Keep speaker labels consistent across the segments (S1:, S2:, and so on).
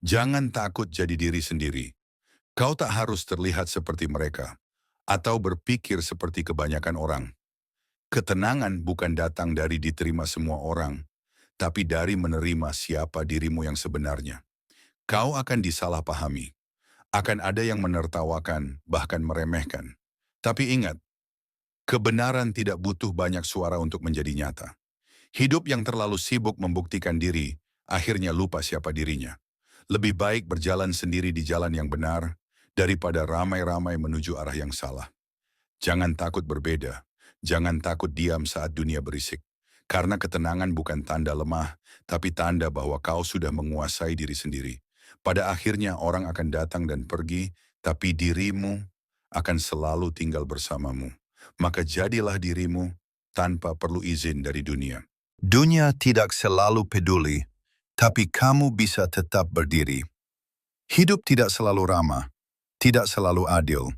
S1: Jangan takut jadi diri sendiri. Kau tak harus terlihat seperti mereka, atau berpikir seperti kebanyakan orang. Ketenangan bukan datang dari diterima semua orang, tapi dari menerima siapa dirimu yang sebenarnya. Kau akan disalahpahami, akan ada yang menertawakan, bahkan meremehkan. Tapi ingat, kebenaran tidak butuh banyak suara untuk menjadi nyata. Hidup yang terlalu sibuk membuktikan diri, akhirnya lupa siapa dirinya. Lebih baik berjalan sendiri di jalan yang benar, daripada ramai-ramai menuju arah yang salah. Jangan takut berbeda, jangan takut diam saat dunia berisik. Karena ketenangan bukan tanda lemah, tapi tanda bahwa kau sudah menguasai diri sendiri. Pada akhirnya orang akan datang dan pergi, tapi dirimu akan selalu tinggal bersamamu. Maka jadilah dirimu tanpa perlu izin dari dunia. Dunia tidak selalu peduli, tapi kamu bisa tetap berdiri. Hidup tidak selalu ramah, tidak selalu adil,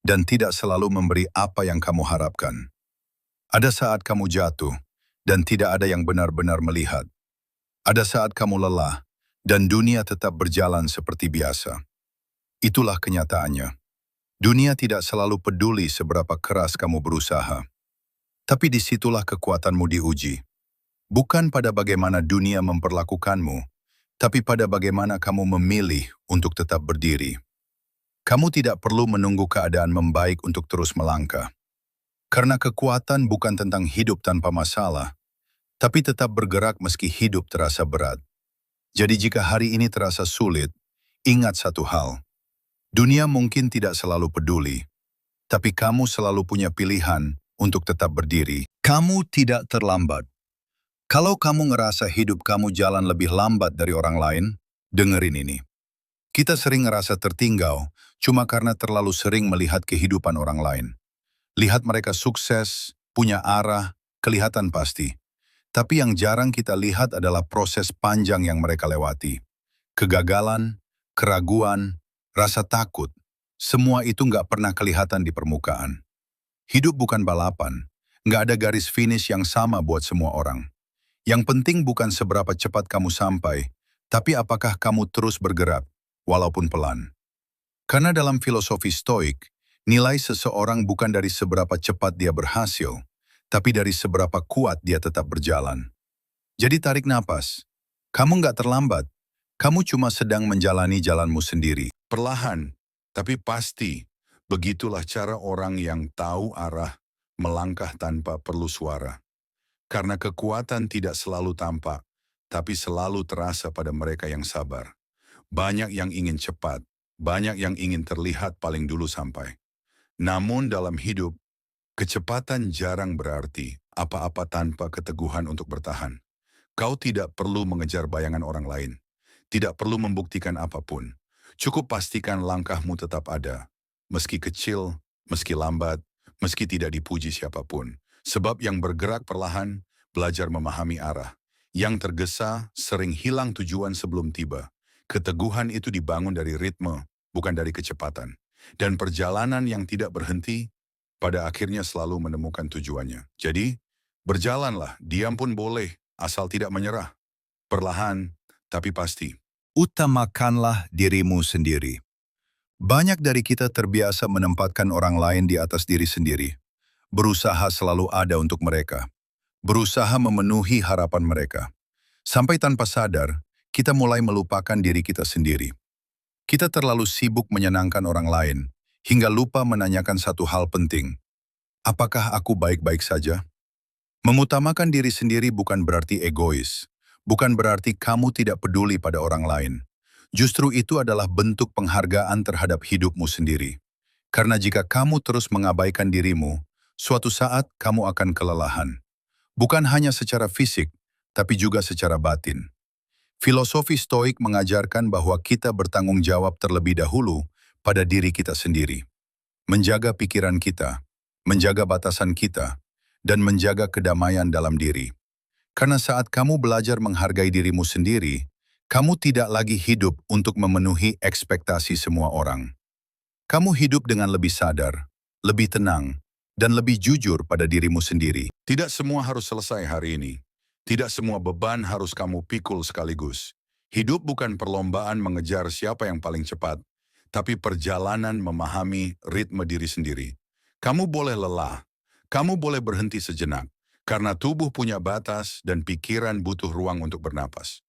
S1: dan tidak selalu memberi apa yang kamu harapkan. Ada saat kamu jatuh, dan tidak ada yang benar-benar melihat. Ada saat kamu lelah, dan dunia tetap berjalan seperti biasa. Itulah kenyataannya. Dunia tidak selalu peduli seberapa keras kamu berusaha. Tapi disitulah kekuatanmu diuji. Bukan pada bagaimana dunia memperlakukanmu, tapi pada bagaimana kamu memilih untuk tetap berdiri. Kamu tidak perlu menunggu keadaan membaik untuk terus melangkah. Karena kekuatan bukan tentang hidup tanpa masalah, tapi tetap bergerak meski hidup terasa berat. Jadi jika hari ini terasa sulit, ingat satu hal. Dunia mungkin tidak selalu peduli, tapi kamu selalu punya pilihan untuk tetap berdiri. Kamu tidak terlambat. Kalau kamu ngerasa hidup kamu jalan lebih lambat dari orang lain, dengerin ini. Kita sering ngerasa tertinggal cuma karena terlalu sering melihat kehidupan orang lain. Lihat mereka sukses, punya arah, kelihatan pasti. Tapi yang jarang kita lihat adalah proses panjang yang mereka lewati. Kegagalan, keraguan, rasa takut, semua itu nggak pernah kelihatan di permukaan. Hidup bukan balapan, nggak ada garis finish yang sama buat semua orang. Yang penting bukan seberapa cepat kamu sampai, tapi apakah kamu terus bergerak, walaupun pelan. Karena dalam filosofi Stoik, nilai seseorang bukan dari seberapa cepat dia berhasil, tapi dari seberapa kuat dia tetap berjalan. Jadi tarik napas. Kamu nggak terlambat. Kamu cuma sedang menjalani jalanmu sendiri. Perlahan, tapi pasti. Begitulah cara orang yang tahu arah melangkah tanpa perlu suara. Karena kekuatan tidak selalu tampak, tapi selalu terasa pada mereka yang sabar. Banyak yang ingin cepat, banyak yang ingin terlihat paling dulu sampai. Namun dalam hidup, kecepatan jarang berarti apa-apa tanpa keteguhan untuk bertahan. Kau tidak perlu mengejar bayangan orang lain. Tidak perlu membuktikan apapun. Cukup pastikan langkahmu tetap ada. Meski kecil, meski lambat, meski tidak dipuji siapapun. Sebab yang bergerak perlahan, belajar memahami arah. Yang tergesa, sering hilang tujuan sebelum tiba. Keteguhan itu dibangun dari ritme, bukan dari kecepatan. Dan perjalanan yang tidak berhenti, pada akhirnya selalu menemukan tujuannya. Jadi, berjalanlah, diam pun boleh, asal tidak menyerah. Perlahan, tapi pasti. Utamakanlah dirimu sendiri. Banyak dari kita terbiasa menempatkan orang lain di atas diri sendiri. Berusaha selalu ada untuk mereka. Berusaha memenuhi harapan mereka. Sampai tanpa sadar, kita mulai melupakan diri kita sendiri. Kita terlalu sibuk menyenangkan orang lain, hingga lupa menanyakan satu hal penting. Apakah aku baik-baik saja? Mengutamakan diri sendiri bukan berarti egois. Bukan berarti kamu tidak peduli pada orang lain. Justru itu adalah bentuk penghargaan terhadap hidupmu sendiri. Karena jika kamu terus mengabaikan dirimu, suatu saat kamu akan kelelahan. Bukan hanya secara fisik, tapi juga secara batin. Filosofi Stoik mengajarkan bahwa kita bertanggung jawab terlebih dahulu pada diri kita sendiri. Menjaga pikiran kita, menjaga batasan kita, dan menjaga kedamaian dalam diri. Karena saat kamu belajar menghargai dirimu sendiri, kamu tidak lagi hidup untuk memenuhi ekspektasi semua orang. Kamu hidup dengan lebih sadar, lebih tenang, dan lebih jujur pada dirimu sendiri. Tidak semua harus selesai hari ini. Tidak semua beban harus kamu pikul sekaligus. Hidup bukan perlombaan mengejar siapa yang paling cepat, tapi perjalanan memahami ritme diri sendiri. Kamu boleh lelah, kamu boleh berhenti sejenak, karena tubuh punya batas dan pikiran butuh ruang untuk bernapas.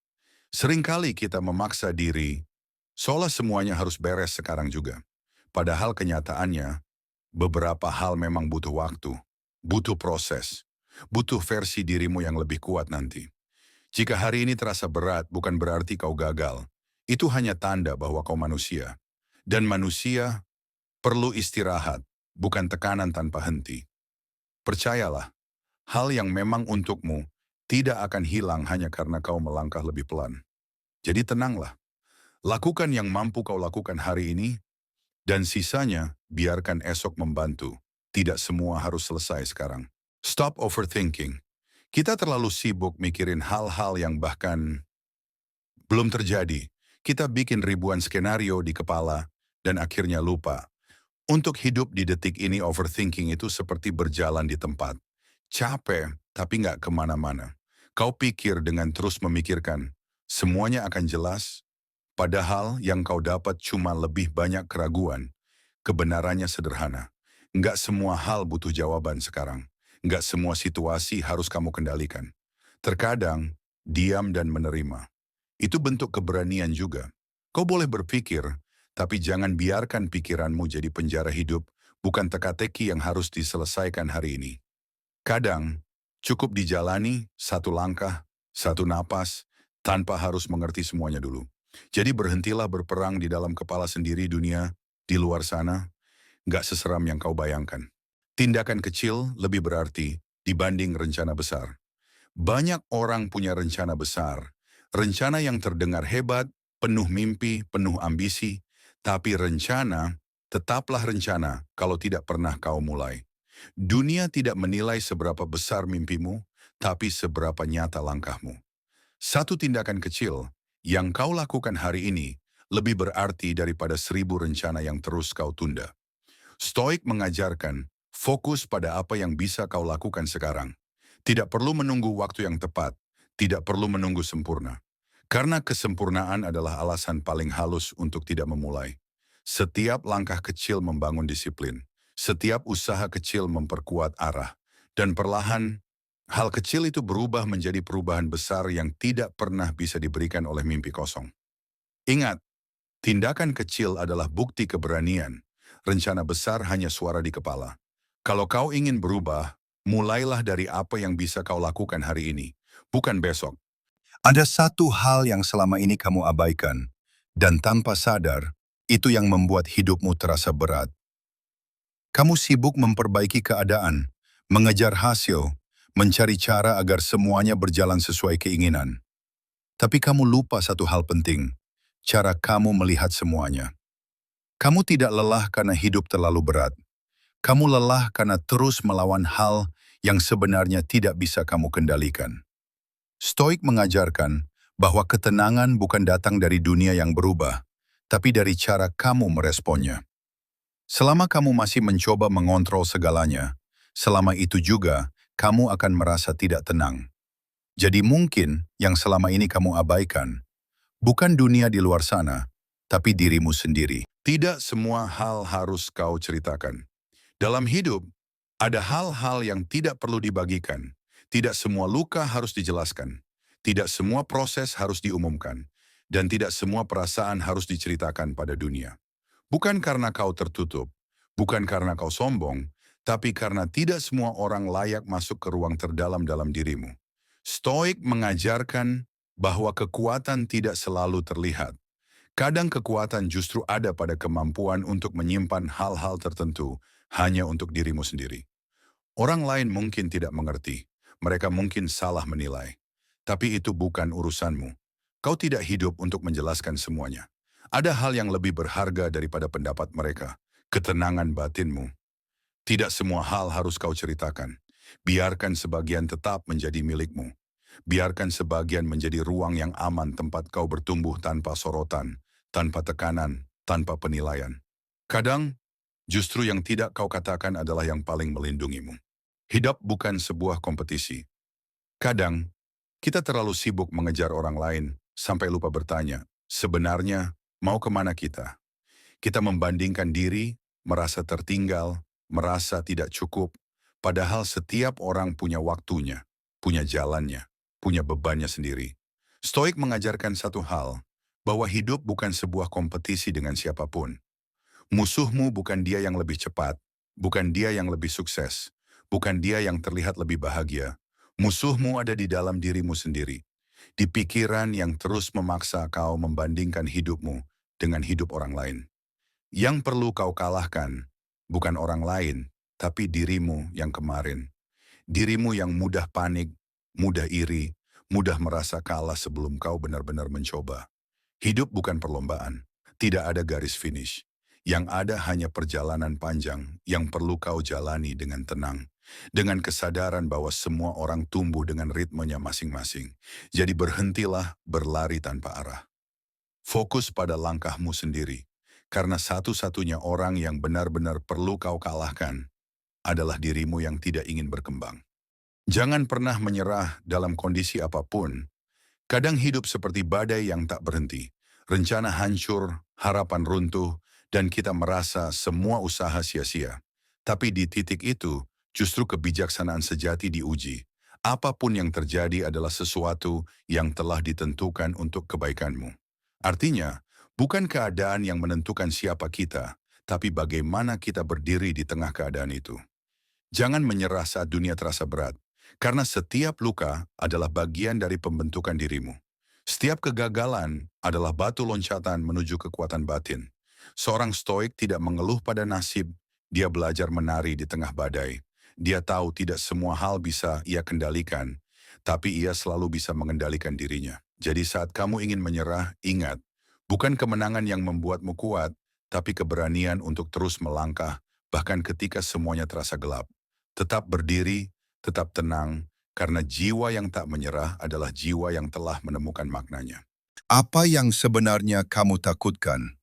S1: Seringkali kita memaksa diri, seolah semuanya harus beres sekarang juga. Padahal kenyataannya, beberapa hal memang butuh waktu, butuh proses, butuh versi dirimu yang lebih kuat nanti. Jika hari ini terasa berat, bukan berarti kau gagal. Itu hanya tanda bahwa kau manusia. Dan manusia perlu istirahat, bukan tekanan tanpa henti. Percayalah, hal yang memang untukmu tidak akan hilang hanya karena kau melangkah lebih pelan. Jadi tenanglah, lakukan yang mampu kau lakukan hari ini, dan sisanya biarkan esok membantu. Tidak semua harus selesai sekarang. Stop overthinking. Kita terlalu sibuk mikirin hal-hal yang bahkan belum terjadi. Kita bikin ribuan skenario di kepala dan akhirnya lupa. Untuk hidup di detik ini, overthinking itu seperti berjalan di tempat. Capek, tapi nggak kemana-mana. Kau pikir dengan terus memikirkan, semuanya akan jelas, padahal yang kau dapat cuma lebih banyak keraguan. Kebenarannya sederhana. Nggak semua hal butuh jawaban sekarang. Nggak semua situasi harus kamu kendalikan. Terkadang, diam dan menerima. Itu bentuk keberanian juga. Kau boleh berpikir, tapi jangan biarkan pikiranmu jadi penjara hidup, bukan teka-teki yang harus diselesaikan hari ini. Kadang, cukup dijalani satu langkah, satu napas, tanpa harus mengerti semuanya dulu. Jadi berhentilah berperang di dalam kepala sendiri. Dunia di luar sana nggak seseram yang kau bayangkan. Tindakan kecil lebih berarti dibanding rencana besar. Banyak orang punya rencana besar, rencana yang terdengar hebat, penuh mimpi, penuh ambisi, tapi rencana tetaplah rencana kalau tidak pernah kau mulai. Dunia tidak menilai seberapa besar mimpimu, tapi seberapa nyata langkahmu. Satu tindakan kecil yang kau lakukan hari ini lebih berarti daripada 1000 rencana yang terus kau tunda. Stoik mengajarkan, fokus pada apa yang bisa kau lakukan sekarang. Tidak perlu menunggu waktu yang tepat, tidak perlu menunggu sempurna. Karena kesempurnaan adalah alasan paling halus untuk tidak memulai. Setiap langkah kecil membangun disiplin, setiap usaha kecil memperkuat arah, dan perlahan, hal kecil itu berubah menjadi perubahan besar yang tidak pernah bisa diberikan oleh mimpi kosong. Ingat, tindakan kecil adalah bukti keberanian. Rencana besar hanya suara di kepala. Kalau kau ingin berubah, mulailah dari apa yang bisa kau lakukan hari ini, bukan besok. Ada satu hal yang selama ini kamu abaikan, dan tanpa sadar, itu yang membuat hidupmu terasa berat. Kamu sibuk memperbaiki keadaan, mengejar hasil, mencari cara agar semuanya berjalan sesuai keinginan. Tapi kamu lupa satu hal penting, cara kamu melihat semuanya. Kamu tidak lelah karena hidup terlalu berat. Kamu lelah karena terus melawan hal yang sebenarnya tidak bisa kamu kendalikan. Stoik mengajarkan bahwa ketenangan bukan datang dari dunia yang berubah, tapi dari cara kamu meresponnya. Selama kamu masih mencoba mengontrol segalanya, selama itu juga kamu akan merasa tidak tenang. Jadi mungkin yang selama ini kamu abaikan, bukan dunia di luar sana, tapi dirimu sendiri. Tidak semua hal harus kau ceritakan. Dalam hidup, ada hal-hal yang tidak perlu dibagikan. Tidak semua luka harus dijelaskan. Tidak semua proses harus diumumkan. Dan tidak semua perasaan harus diceritakan pada dunia. Bukan karena kau tertutup, bukan karena kau sombong, tapi karena tidak semua orang layak masuk ke ruang terdalam dalam dirimu. Stoik mengajarkan bahwa kekuatan tidak selalu terlihat. Kadang kekuatan justru ada pada kemampuan untuk menyimpan hal-hal tertentu hanya untuk dirimu sendiri. Orang lain mungkin tidak mengerti, mereka mungkin salah menilai. Tapi itu bukan urusanmu. Kau tidak hidup untuk menjelaskan semuanya. Ada hal yang lebih berharga daripada pendapat mereka, ketenangan batinmu. Tidak semua hal harus kau ceritakan. Biarkan sebagian tetap menjadi milikmu. Biarkan sebagian menjadi ruang yang aman tempat kau bertumbuh tanpa sorotan, tanpa tekanan, tanpa penilaian. Kadang, justru yang tidak kau katakan adalah yang paling melindungimu. Hidup bukan sebuah kompetisi. Kadang, kita terlalu sibuk mengejar orang lain sampai lupa bertanya, sebenarnya mau kemana kita? Kita membandingkan diri, merasa tertinggal, merasa tidak cukup, padahal setiap orang punya waktunya, punya jalannya, punya bebannya sendiri. Stoik mengajarkan satu hal, bahwa hidup bukan sebuah kompetisi dengan siapapun. Musuhmu bukan dia yang lebih cepat, bukan dia yang lebih sukses, bukan dia yang terlihat lebih bahagia. Musuhmu ada di dalam dirimu sendiri, di pikiran yang terus memaksa kau membandingkan hidupmu dengan hidup orang lain. Yang perlu kau kalahkan, bukan orang lain, tapi dirimu yang kemarin. Dirimu yang mudah panik, mudah iri, mudah merasa kalah sebelum kau benar-benar mencoba. Hidup bukan perlombaan, tidak ada garis finish. Yang ada hanya perjalanan panjang yang perlu kau jalani dengan tenang. Dengan kesadaran bahwa semua orang tumbuh dengan ritmenya masing-masing. Jadi berhentilah berlari tanpa arah. Fokus pada langkahmu sendiri. Karena satu-satunya orang yang benar-benar perlu kau kalahkan adalah dirimu yang tidak ingin berkembang. Jangan pernah menyerah dalam kondisi apapun. Kadang hidup seperti badai yang tak berhenti. Rencana hancur, harapan runtuh, dan kita merasa semua usaha sia-sia. Tapi di titik itu, justru kebijaksanaan sejati diuji. Apapun yang terjadi adalah sesuatu yang telah ditentukan untuk kebaikanmu. Artinya, bukan keadaan yang menentukan siapa kita, tapi bagaimana kita berdiri di tengah keadaan itu. Jangan menyerah saat dunia terasa berat, karena setiap luka adalah bagian dari pembentukan dirimu. Setiap kegagalan adalah batu loncatan menuju kekuatan batin. Seorang stoik tidak mengeluh pada nasib, dia belajar menari di tengah badai. Dia tahu tidak semua hal bisa ia kendalikan, tapi ia selalu bisa mengendalikan dirinya. Jadi saat kamu ingin menyerah, ingat, bukan kemenangan yang membuatmu kuat, tapi keberanian untuk terus melangkah, bahkan ketika semuanya terasa gelap. Tetap berdiri, tetap tenang, karena jiwa yang tak menyerah adalah jiwa yang telah menemukan maknanya. Apa yang sebenarnya kamu takutkan?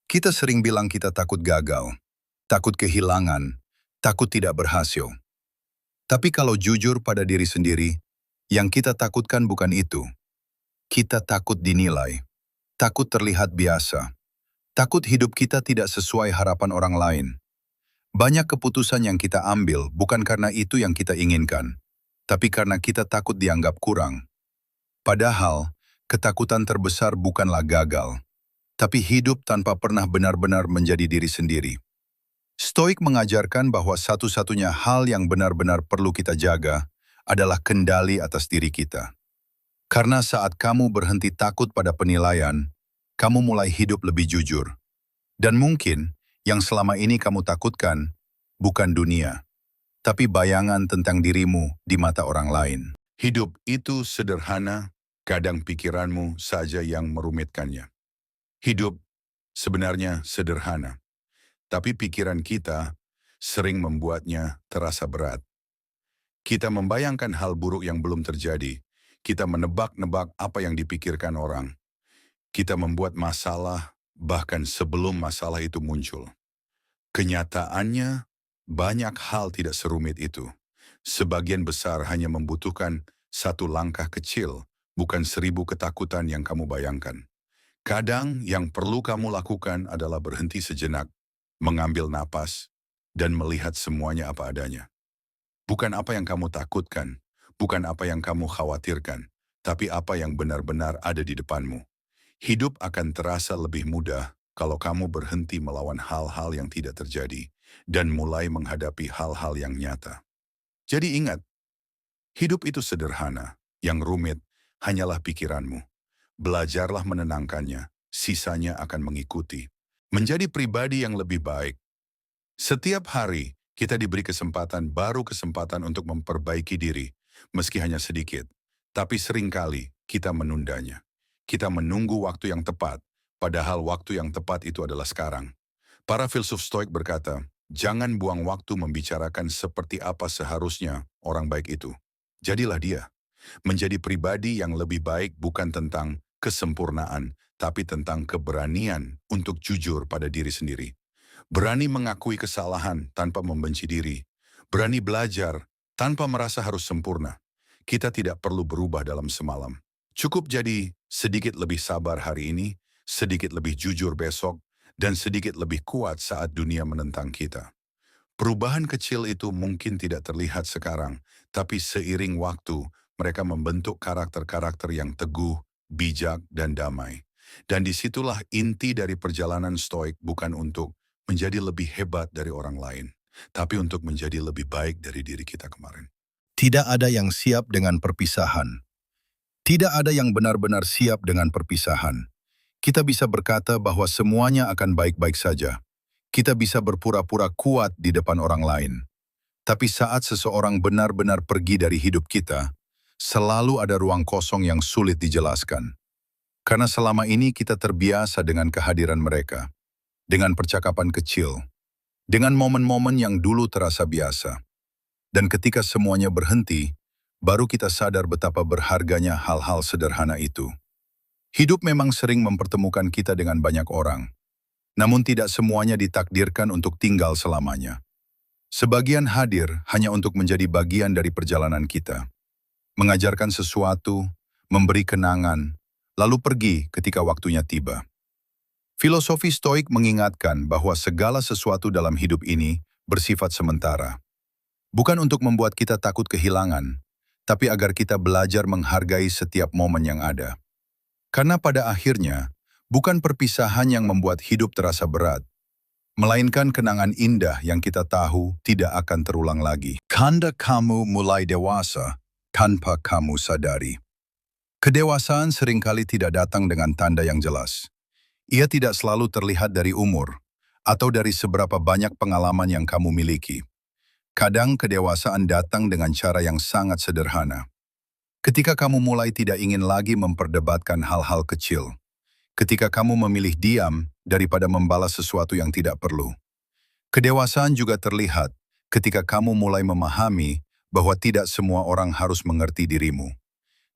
S1: Kita sering bilang kita takut gagal, takut kehilangan, takut tidak berhasil. Tapi kalau jujur pada diri sendiri, yang kita takutkan bukan itu. Kita takut dinilai, takut terlihat biasa, takut hidup kita tidak sesuai harapan orang lain. Banyak keputusan yang kita ambil bukan karena itu yang kita inginkan, tapi karena kita takut dianggap kurang. Padahal, ketakutan terbesar bukanlah gagal, tapi hidup tanpa pernah benar-benar menjadi diri sendiri. Stoik mengajarkan bahwa satu-satunya hal yang benar-benar perlu kita jaga adalah kendali atas diri kita. Karena saat kamu berhenti takut pada penilaian, kamu mulai hidup lebih jujur. Dan mungkin, yang selama ini kamu takutkan bukan dunia, tapi bayangan tentang dirimu di mata orang lain. Hidup itu sederhana, kadang pikiranmu saja yang merumitkannya. Hidup sebenarnya sederhana, tapi pikiran kita sering membuatnya terasa berat. Kita membayangkan hal buruk yang belum terjadi. Kita menebak-nebak apa yang dipikirkan orang. Kita membuat masalah bahkan sebelum masalah itu muncul. Kenyataannya, banyak hal tidak serumit itu. Sebagian besar hanya membutuhkan satu langkah kecil, bukan 1000 ketakutan yang kamu bayangkan. Kadang yang perlu kamu lakukan adalah berhenti sejenak, mengambil napas, dan melihat semuanya apa adanya. Bukan apa yang kamu takutkan, bukan apa yang kamu khawatirkan, tapi apa yang benar-benar ada di depanmu. Hidup akan terasa lebih mudah kalau kamu berhenti melawan hal-hal yang tidak terjadi dan mulai menghadapi hal-hal yang nyata. Jadi ingat, hidup itu sederhana, yang rumit hanyalah pikiranmu. Belajarlah menenangkannya, sisanya akan mengikuti. Menjadi pribadi yang lebih baik. Setiap hari, kita diberi kesempatan untuk memperbaiki diri, meski hanya sedikit. Tapi seringkali kita menundanya. Kita menunggu waktu yang tepat, padahal waktu yang tepat itu adalah sekarang. Para filsuf Stoik berkata, jangan buang waktu membicarakan seperti apa seharusnya orang baik itu. Jadilah dia. Menjadi pribadi yang lebih baik bukan tentang kesempurnaan, tapi tentang keberanian untuk jujur pada diri sendiri. Berani mengakui kesalahan tanpa membenci diri. Berani belajar tanpa merasa harus sempurna. Kita tidak perlu berubah dalam semalam. Cukup jadi sedikit lebih sabar hari ini, sedikit lebih jujur besok, dan sedikit lebih kuat saat dunia menentang kita. Perubahan kecil itu mungkin tidak terlihat sekarang, tapi seiring waktu, mereka membentuk karakter-karakter yang teguh, bijak, dan damai. Dan disitulah inti dari perjalanan stoik, bukan untuk menjadi lebih hebat dari orang lain, tapi untuk menjadi lebih baik dari diri kita kemarin.
S2: Tidak ada yang siap dengan perpisahan. Tidak ada yang benar-benar siap dengan perpisahan. Kita bisa berkata bahwa semuanya akan baik-baik saja. Kita bisa berpura-pura kuat di depan orang lain. Tapi saat seseorang benar-benar pergi dari hidup kita, selalu ada ruang kosong yang sulit dijelaskan. Karena selama ini kita terbiasa dengan kehadiran mereka, dengan percakapan kecil, dengan momen-momen yang dulu terasa biasa. Dan ketika semuanya berhenti, baru kita sadar betapa berharganya hal-hal sederhana itu. Hidup memang sering mempertemukan kita dengan banyak orang, namun tidak semuanya ditakdirkan untuk tinggal selamanya. Sebagian hadir hanya untuk menjadi bagian dari perjalanan kita, mengajarkan sesuatu, memberi kenangan, lalu pergi ketika waktunya tiba. Filosofi Stoik mengingatkan bahwa segala sesuatu dalam hidup ini bersifat sementara. Bukan untuk membuat kita takut kehilangan, tapi agar kita belajar menghargai setiap momen yang ada. Karena pada akhirnya, bukan perpisahan yang membuat hidup terasa berat, melainkan kenangan indah yang kita tahu tidak akan terulang lagi. Kanda kamu mulai dewasa, tanpa kamu sadari. Kedewasaan seringkali tidak datang dengan tanda yang jelas. Ia tidak selalu terlihat dari umur, atau dari seberapa banyak pengalaman yang kamu miliki. Kadang kedewasaan datang dengan cara yang sangat sederhana. Ketika kamu mulai tidak ingin lagi memperdebatkan hal-hal kecil. Ketika kamu memilih diam daripada membalas sesuatu yang tidak perlu. Kedewasaan juga terlihat ketika kamu mulai memahami bahwa tidak semua orang harus mengerti dirimu.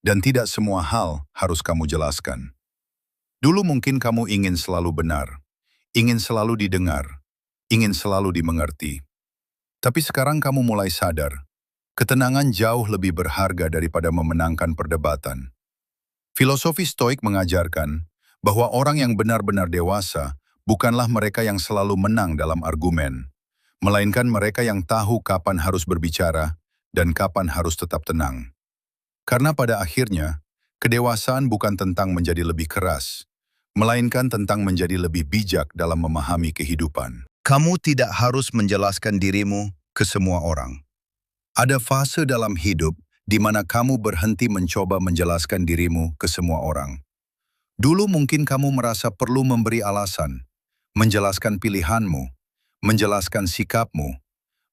S2: Dan tidak semua hal harus kamu jelaskan. Dulu mungkin kamu ingin selalu benar, ingin selalu didengar, ingin selalu dimengerti. Tapi sekarang kamu mulai sadar, ketenangan jauh lebih berharga daripada memenangkan perdebatan. Filosofi Stoik mengajarkan bahwa orang yang benar-benar dewasa bukanlah mereka yang selalu menang dalam argumen, melainkan mereka yang tahu kapan harus berbicara dan kapan harus tetap tenang. Karena pada akhirnya, kedewasaan bukan tentang menjadi lebih keras, melainkan tentang menjadi lebih bijak dalam memahami kehidupan. Kamu tidak harus menjelaskan dirimu ke semua orang. Ada fase dalam hidup di mana kamu berhenti mencoba menjelaskan dirimu ke semua orang. Dulu mungkin kamu merasa perlu memberi alasan, menjelaskan pilihanmu, menjelaskan sikapmu,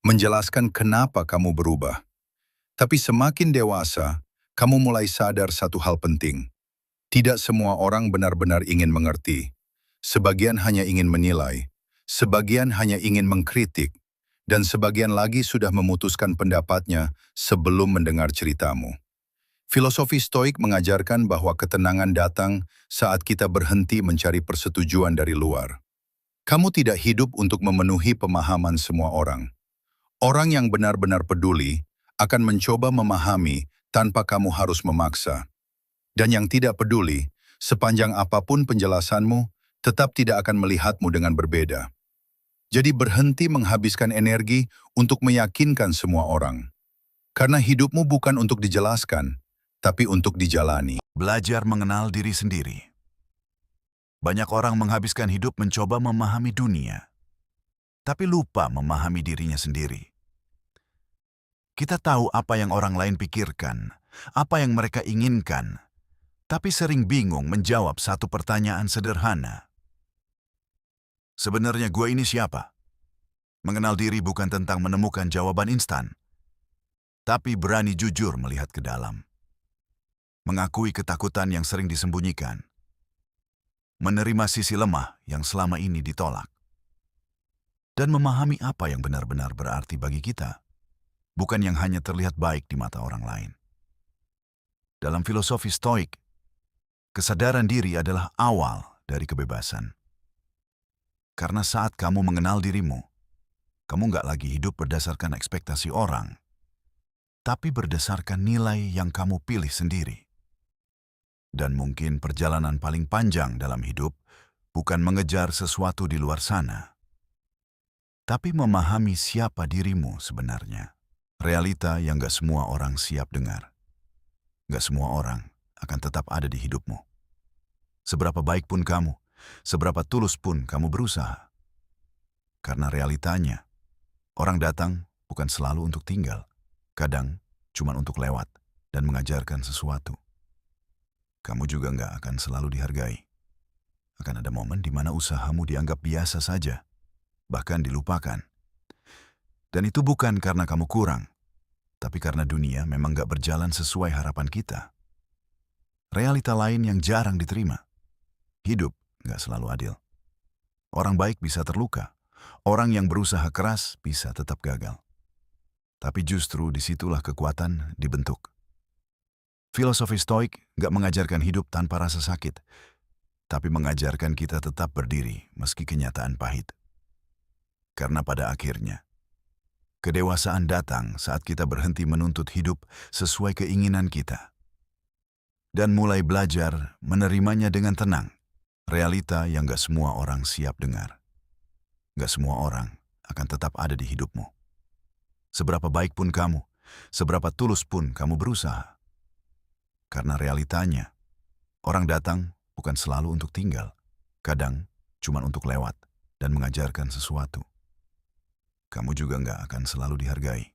S2: menjelaskan kenapa kamu berubah. Tapi semakin dewasa, kamu mulai sadar satu hal penting. Tidak semua orang benar-benar ingin mengerti. Sebagian hanya ingin menilai. Sebagian hanya ingin mengkritik, dan sebagian lagi sudah memutuskan pendapatnya sebelum mendengar ceritamu. Filosofi Stoik mengajarkan bahwa ketenangan datang saat kita berhenti mencari persetujuan dari luar. Kamu tidak hidup untuk memenuhi pemahaman semua orang. Orang yang benar-benar peduli akan mencoba memahami tanpa kamu harus memaksa. Dan yang tidak peduli, sepanjang apapun penjelasanmu, tetap tidak akan melihatmu dengan berbeda. Jadi berhenti menghabiskan energi untuk meyakinkan semua orang. Karena hidupmu bukan untuk dijelaskan, tapi untuk dijalani.
S3: Belajar mengenal diri sendiri. Banyak orang menghabiskan hidup mencoba memahami dunia, tapi lupa memahami dirinya sendiri. Kita tahu apa yang orang lain pikirkan, apa yang mereka inginkan, tapi sering bingung menjawab satu pertanyaan sederhana. Sebenarnya gue ini siapa? Mengenal diri bukan tentang menemukan jawaban instan, tapi berani jujur melihat ke dalam. Mengakui ketakutan yang sering disembunyikan. Menerima sisi lemah yang selama ini ditolak. Dan memahami apa yang benar-benar berarti bagi kita, bukan yang hanya terlihat baik di mata orang lain. Dalam filosofi Stoik, kesadaran diri adalah awal dari kebebasan. Karena saat kamu mengenal dirimu, kamu nggak lagi hidup berdasarkan ekspektasi orang, tapi berdasarkan nilai yang kamu pilih sendiri. Dan mungkin perjalanan paling panjang dalam hidup bukan mengejar sesuatu di luar sana, tapi memahami siapa dirimu sebenarnya. Realita yang gak semua orang siap dengar. Gak semua orang akan tetap ada di hidupmu. Seberapa baik pun kamu, seberapa tulus pun kamu berusaha. Karena realitanya, orang datang bukan selalu untuk tinggal. Kadang cuma untuk lewat dan mengajarkan sesuatu. Kamu juga nggak akan selalu dihargai. Akan ada momen di mana usahamu dianggap biasa saja, bahkan dilupakan. Dan itu bukan karena kamu kurang, tapi karena dunia memang nggak berjalan sesuai harapan kita. Realita lain yang jarang diterima. Hidup nggak selalu adil. Orang baik bisa terluka. Orang yang berusaha keras bisa tetap gagal. Tapi justru disitulah kekuatan dibentuk. Filosofi Stoik nggak mengajarkan hidup tanpa rasa sakit, tapi mengajarkan kita tetap berdiri meski kenyataan pahit. Karena pada akhirnya, kedewasaan datang saat kita berhenti menuntut hidup sesuai keinginan kita. Dan mulai belajar menerimanya dengan tenang. Realita yang gak semua orang siap dengar. Gak semua orang akan tetap ada di hidupmu. Seberapa baik pun kamu, seberapa tulus pun kamu berusaha. Karena realitanya, orang datang bukan selalu untuk tinggal. Kadang cuma untuk lewat dan mengajarkan sesuatu. Kamu juga nggak akan selalu dihargai.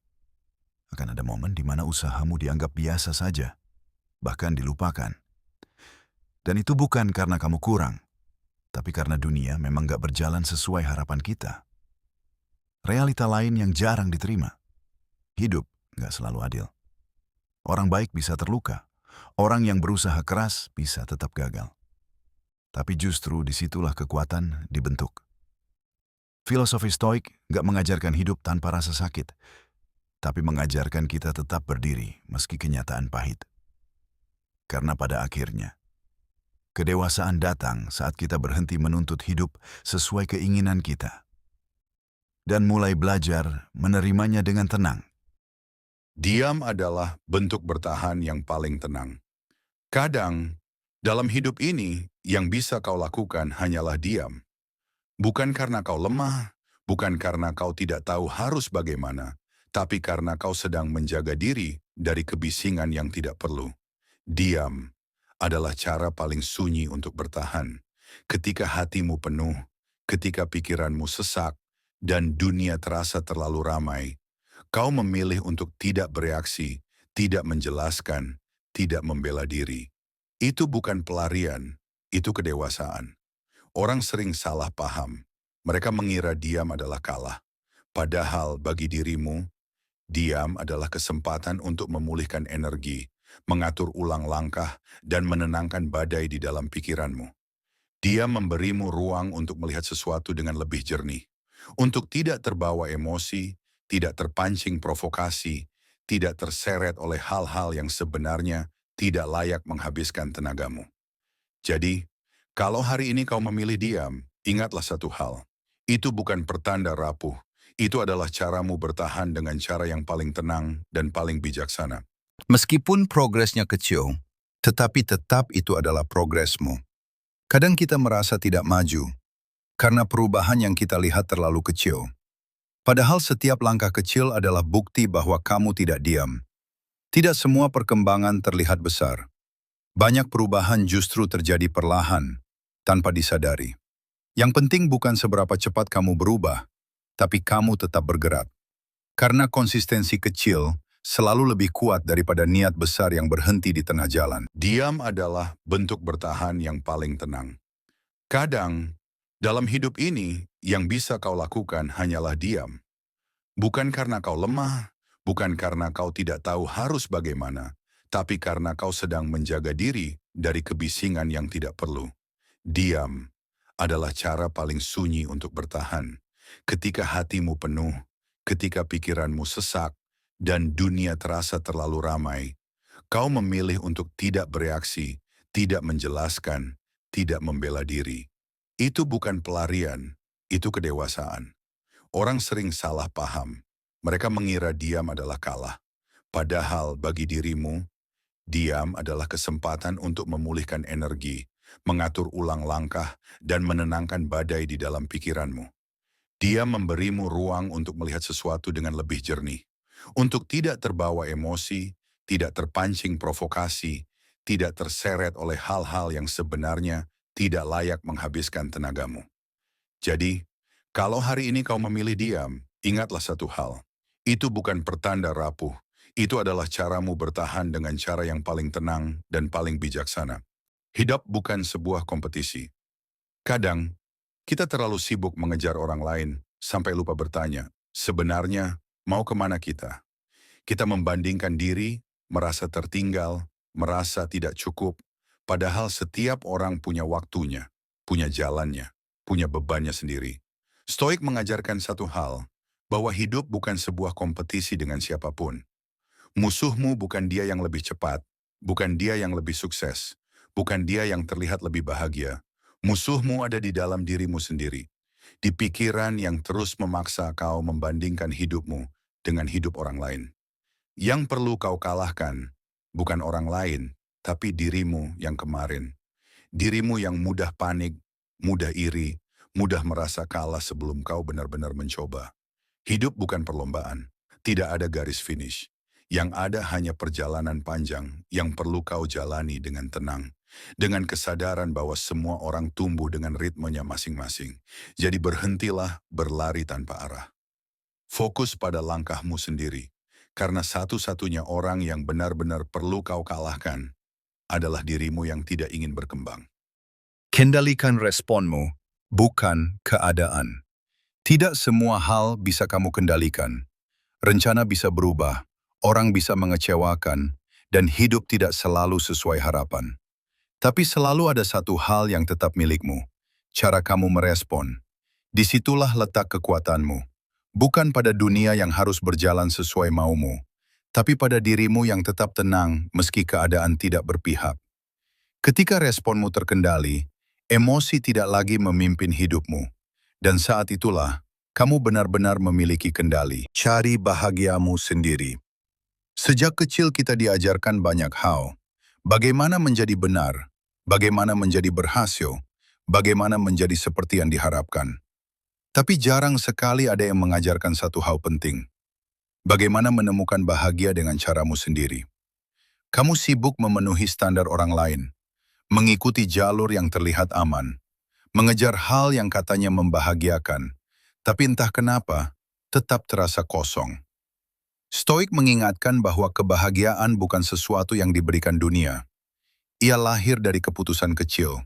S3: Akan ada momen di mana usahamu dianggap biasa saja, bahkan dilupakan. Dan itu bukan karena kamu kurang, tapi karena dunia memang nggak berjalan sesuai harapan kita. Realita lain yang jarang diterima. Hidup nggak selalu adil. Orang baik bisa terluka. Orang yang berusaha keras bisa tetap gagal. Tapi justru disitulah kekuatan dibentuk. Filosofi Stoik nggak mengajarkan hidup tanpa rasa sakit, tapi mengajarkan kita tetap berdiri meski kenyataan pahit. Karena pada akhirnya, kedewasaan datang saat kita berhenti menuntut hidup sesuai keinginan kita. Dan mulai belajar menerimanya dengan tenang.
S1: Diam adalah bentuk bertahan yang paling tenang. Kadang, dalam hidup ini, yang bisa kau lakukan hanyalah diam. Bukan karena kau lemah, bukan karena kau tidak tahu harus bagaimana, tapi karena kau sedang menjaga diri dari kebisingan yang tidak perlu. Diam adalah cara paling sunyi untuk bertahan. Ketika hatimu penuh, ketika pikiranmu sesak, dan dunia terasa terlalu ramai, kau memilih untuk tidak bereaksi, tidak menjelaskan, tidak membela diri. Itu bukan pelarian, itu kedewasaan. Orang sering salah paham. Mereka mengira diam adalah kalah. Padahal bagi dirimu, diam adalah kesempatan untuk memulihkan energi, mengatur ulang langkah, dan menenangkan badai di dalam pikiranmu. Diam memberimu ruang untuk melihat sesuatu dengan lebih jernih. Untuk tidak terbawa emosi, tidak terpancing provokasi, tidak terseret oleh hal-hal yang sebenarnya tidak layak menghabiskan tenagamu. Jadi, kalau hari ini kau memilih diam, ingatlah satu hal. Itu bukan pertanda rapuh. Itu adalah caramu bertahan dengan cara yang paling tenang dan paling bijaksana.
S2: Meskipun progresnya kecil, tetapi tetap itu adalah progresmu. Kadang kita merasa tidak maju, karena perubahan yang kita lihat terlalu kecil. Padahal setiap langkah kecil adalah bukti bahwa kamu tidak diam. Tidak semua perkembangan terlihat besar. Banyak perubahan justru terjadi perlahan, tanpa disadari. Yang penting bukan seberapa cepat kamu berubah, tapi kamu tetap bergerak. Karena konsistensi kecil selalu lebih kuat daripada niat besar yang berhenti di tengah jalan.
S1: Diam adalah bentuk bertahan yang paling tenang. Kadang, dalam hidup ini, yang bisa kau lakukan hanyalah diam. Bukan karena kau lemah, bukan karena kau tidak tahu harus bagaimana, tapi karena kau sedang menjaga diri dari kebisingan yang tidak perlu. Diam adalah cara paling sunyi untuk bertahan. Ketika hatimu penuh, ketika pikiranmu sesak, dan dunia terasa terlalu ramai, kau memilih untuk tidak bereaksi, tidak menjelaskan, tidak membela diri. Itu bukan pelarian, itu kedewasaan. Orang sering salah paham. Mereka mengira diam adalah kalah. Padahal bagi dirimu, Diam adalah kesempatan untuk memulihkan energi, mengatur ulang langkah, dan menenangkan badai di dalam pikiranmu. Diam memberimu ruang untuk melihat sesuatu dengan lebih jernih, untuk tidak terbawa emosi, tidak terpancing provokasi, tidak terseret oleh hal-hal yang sebenarnya tidak layak menghabiskan tenagamu. Jadi, kalau hari ini kau memilih diam, ingatlah satu hal. Itu bukan pertanda rapuh. Itu adalah caramu bertahan dengan cara yang paling tenang dan paling bijaksana. Hidup bukan sebuah kompetisi. Kadang, kita terlalu sibuk mengejar orang lain sampai lupa bertanya, sebenarnya mau kemana kita? Kita membandingkan diri, merasa tertinggal, merasa tidak cukup, padahal setiap orang punya waktunya, punya jalannya, punya bebannya sendiri. Stoik mengajarkan satu hal, bahwa hidup bukan sebuah kompetisi dengan siapapun. Musuhmu bukan dia yang lebih cepat, bukan dia yang lebih sukses, bukan dia yang terlihat lebih bahagia. Musuhmu ada di dalam dirimu sendiri, di pikiran yang terus memaksa kau membandingkan hidupmu dengan hidup orang lain. Yang perlu kau kalahkan, bukan orang lain, tapi dirimu yang kemarin. Dirimu yang mudah panik, mudah iri, mudah merasa kalah sebelum kau benar-benar mencoba. Hidup bukan perlombaan, tidak ada garis finish. Yang ada hanya perjalanan panjang yang perlu kau jalani dengan tenang. Dengan kesadaran bahwa semua orang tumbuh dengan ritmenya masing-masing. Jadi berhentilah berlari tanpa arah. Fokus pada langkahmu sendiri. Karena satu-satunya orang yang benar-benar perlu kau kalahkan adalah dirimu yang tidak ingin berkembang.
S2: Kendalikan responmu, bukan keadaan. Tidak semua hal bisa kamu kendalikan. Rencana bisa berubah, orang bisa mengecewakan, dan hidup tidak selalu sesuai harapan. Tapi selalu ada satu hal yang tetap milikmu, cara kamu merespon. Disitulah letak kekuatanmu. Bukan pada dunia yang harus berjalan sesuai maumu, tapi pada dirimu yang tetap tenang meski keadaan tidak berpihak. Ketika responmu terkendali, emosi tidak lagi memimpin hidupmu. Dan saat itulah, kamu benar-benar memiliki kendali. Cari bahagiamu sendiri. Sejak kecil kita diajarkan banyak hal. Bagaimana menjadi benar, bagaimana menjadi berhasil, bagaimana menjadi seperti yang diharapkan. Tapi jarang sekali ada yang mengajarkan satu hal penting. Bagaimana menemukan bahagia dengan caramu sendiri. Kamu sibuk memenuhi standar orang lain, mengikuti jalur yang terlihat aman, mengejar hal yang katanya membahagiakan, tapi entah kenapa, tetap terasa kosong. Stoik mengingatkan bahwa kebahagiaan bukan sesuatu yang diberikan dunia. Ia lahir dari keputusan kecil,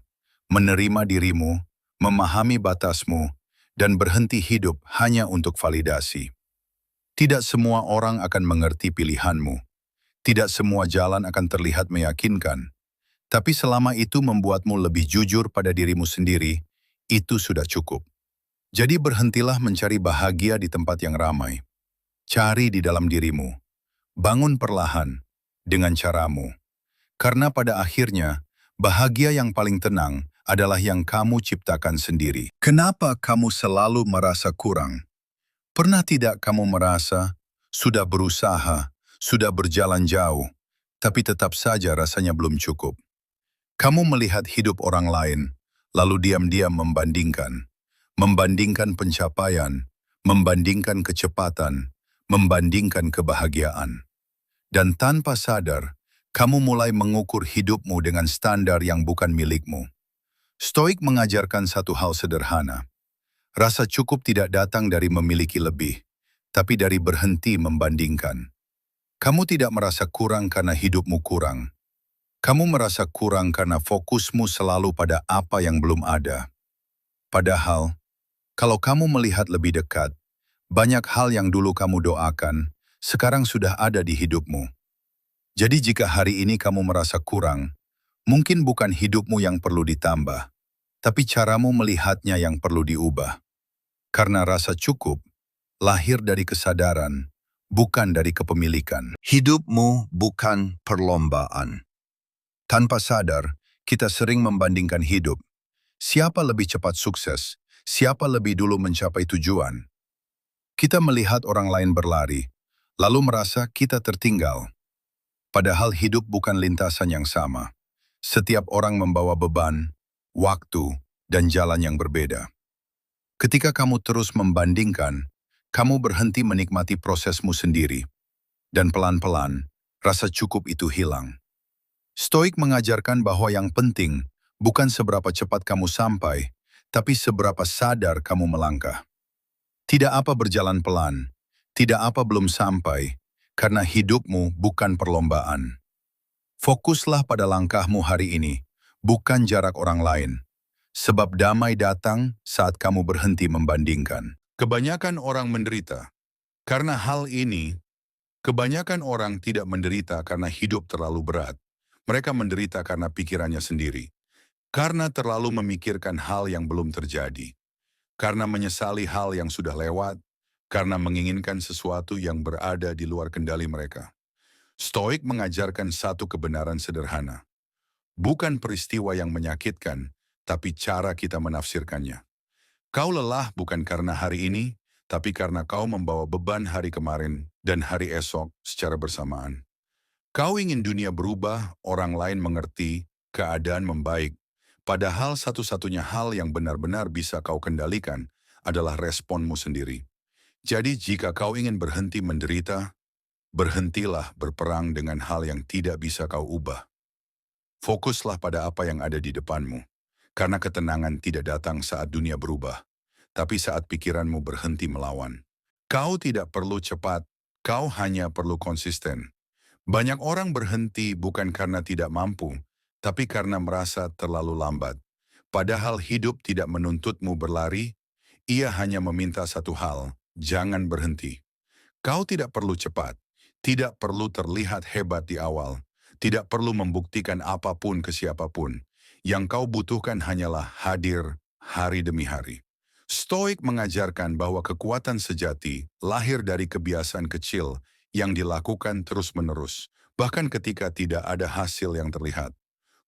S2: menerima dirimu, memahami batasmu, dan berhenti hidup hanya untuk validasi. Tidak semua orang akan mengerti pilihanmu. Tidak semua jalan akan terlihat meyakinkan. Tapi selama itu membuatmu lebih jujur pada dirimu sendiri, itu sudah cukup. Jadi berhentilah mencari bahagia di tempat yang ramai. Cari di dalam dirimu. Bangun perlahan, dengan caramu. Karena pada akhirnya, bahagia yang paling tenang adalah yang kamu ciptakan sendiri. Kenapa kamu selalu merasa kurang? Pernah tidak kamu merasa, sudah berusaha, sudah berjalan jauh, tapi tetap saja rasanya belum cukup? Kamu melihat hidup orang lain, lalu diam-diam membandingkan. Membandingkan pencapaian, membandingkan kecepatan, membandingkan kebahagiaan. Dan tanpa sadar, kamu mulai mengukur hidupmu dengan standar yang bukan milikmu. Stoik mengajarkan satu hal sederhana. Rasa cukup tidak datang dari memiliki lebih, tapi dari berhenti membandingkan. Kamu tidak merasa kurang karena hidupmu kurang. Kamu merasa kurang karena fokusmu selalu pada apa yang belum ada. Padahal, kalau kamu melihat lebih dekat, banyak hal yang dulu kamu doakan, sekarang sudah ada di hidupmu. Jadi jika hari ini kamu merasa kurang, mungkin bukan hidupmu yang perlu ditambah, tapi caramu melihatnya yang perlu diubah. Karena rasa cukup lahir dari kesadaran, bukan dari kepemilikan. Hidupmu bukan perlombaan. Tanpa sadar, kita sering membandingkan hidup. Siapa lebih cepat sukses? Siapa lebih dulu mencapai tujuan? Kita melihat orang lain berlari, lalu merasa kita tertinggal. Padahal hidup bukan lintasan yang sama. Setiap orang membawa beban, waktu, dan jalan yang berbeda. Ketika kamu terus membandingkan, kamu berhenti menikmati prosesmu sendiri. Dan pelan-pelan, rasa cukup itu hilang. Stoik mengajarkan bahwa yang penting bukan seberapa cepat kamu sampai, tapi seberapa sadar kamu melangkah. Tidak apa berjalan pelan, tidak apa belum sampai, karena hidupmu bukan perlombaan. Fokuslah pada langkahmu hari ini, bukan jarak orang lain. Sebab damai datang saat kamu berhenti membandingkan.
S1: Kebanyakan orang menderita. Karena hal ini, kebanyakan orang tidak menderita karena hidup terlalu berat. Mereka menderita karena pikirannya sendiri. Karena terlalu memikirkan hal yang belum terjadi. Karena menyesali hal yang sudah lewat. Karena menginginkan sesuatu yang berada di luar kendali mereka. Stoik mengajarkan satu kebenaran sederhana. Bukan peristiwa yang menyakitkan, tapi cara kita menafsirkannya. Kau lelah bukan karena hari ini, tapi karena kau membawa beban hari kemarin dan hari esok secara bersamaan. Kau ingin dunia berubah, orang lain mengerti, keadaan membaik. Padahal satu-satunya hal yang benar-benar bisa kau kendalikan adalah responmu sendiri. Jadi jika kau ingin berhenti menderita, berhentilah berperang dengan hal yang tidak bisa kau ubah. Fokuslah pada apa yang ada di depanmu. Karena ketenangan tidak datang saat dunia berubah, tapi saat pikiranmu berhenti melawan. Kau tidak perlu cepat, kau hanya perlu konsisten. Banyak orang berhenti bukan karena tidak mampu, tapi karena merasa terlalu lambat. Padahal hidup tidak menuntutmu berlari, ia hanya meminta satu hal, jangan berhenti. Kau tidak perlu cepat, tidak perlu terlihat hebat di awal, tidak perlu membuktikan apapun ke siapapun. Yang kau butuhkan hanyalah hadir hari demi hari. Stoik mengajarkan bahwa kekuatan sejati lahir dari kebiasaan kecil yang dilakukan terus-menerus, bahkan ketika tidak ada hasil yang terlihat.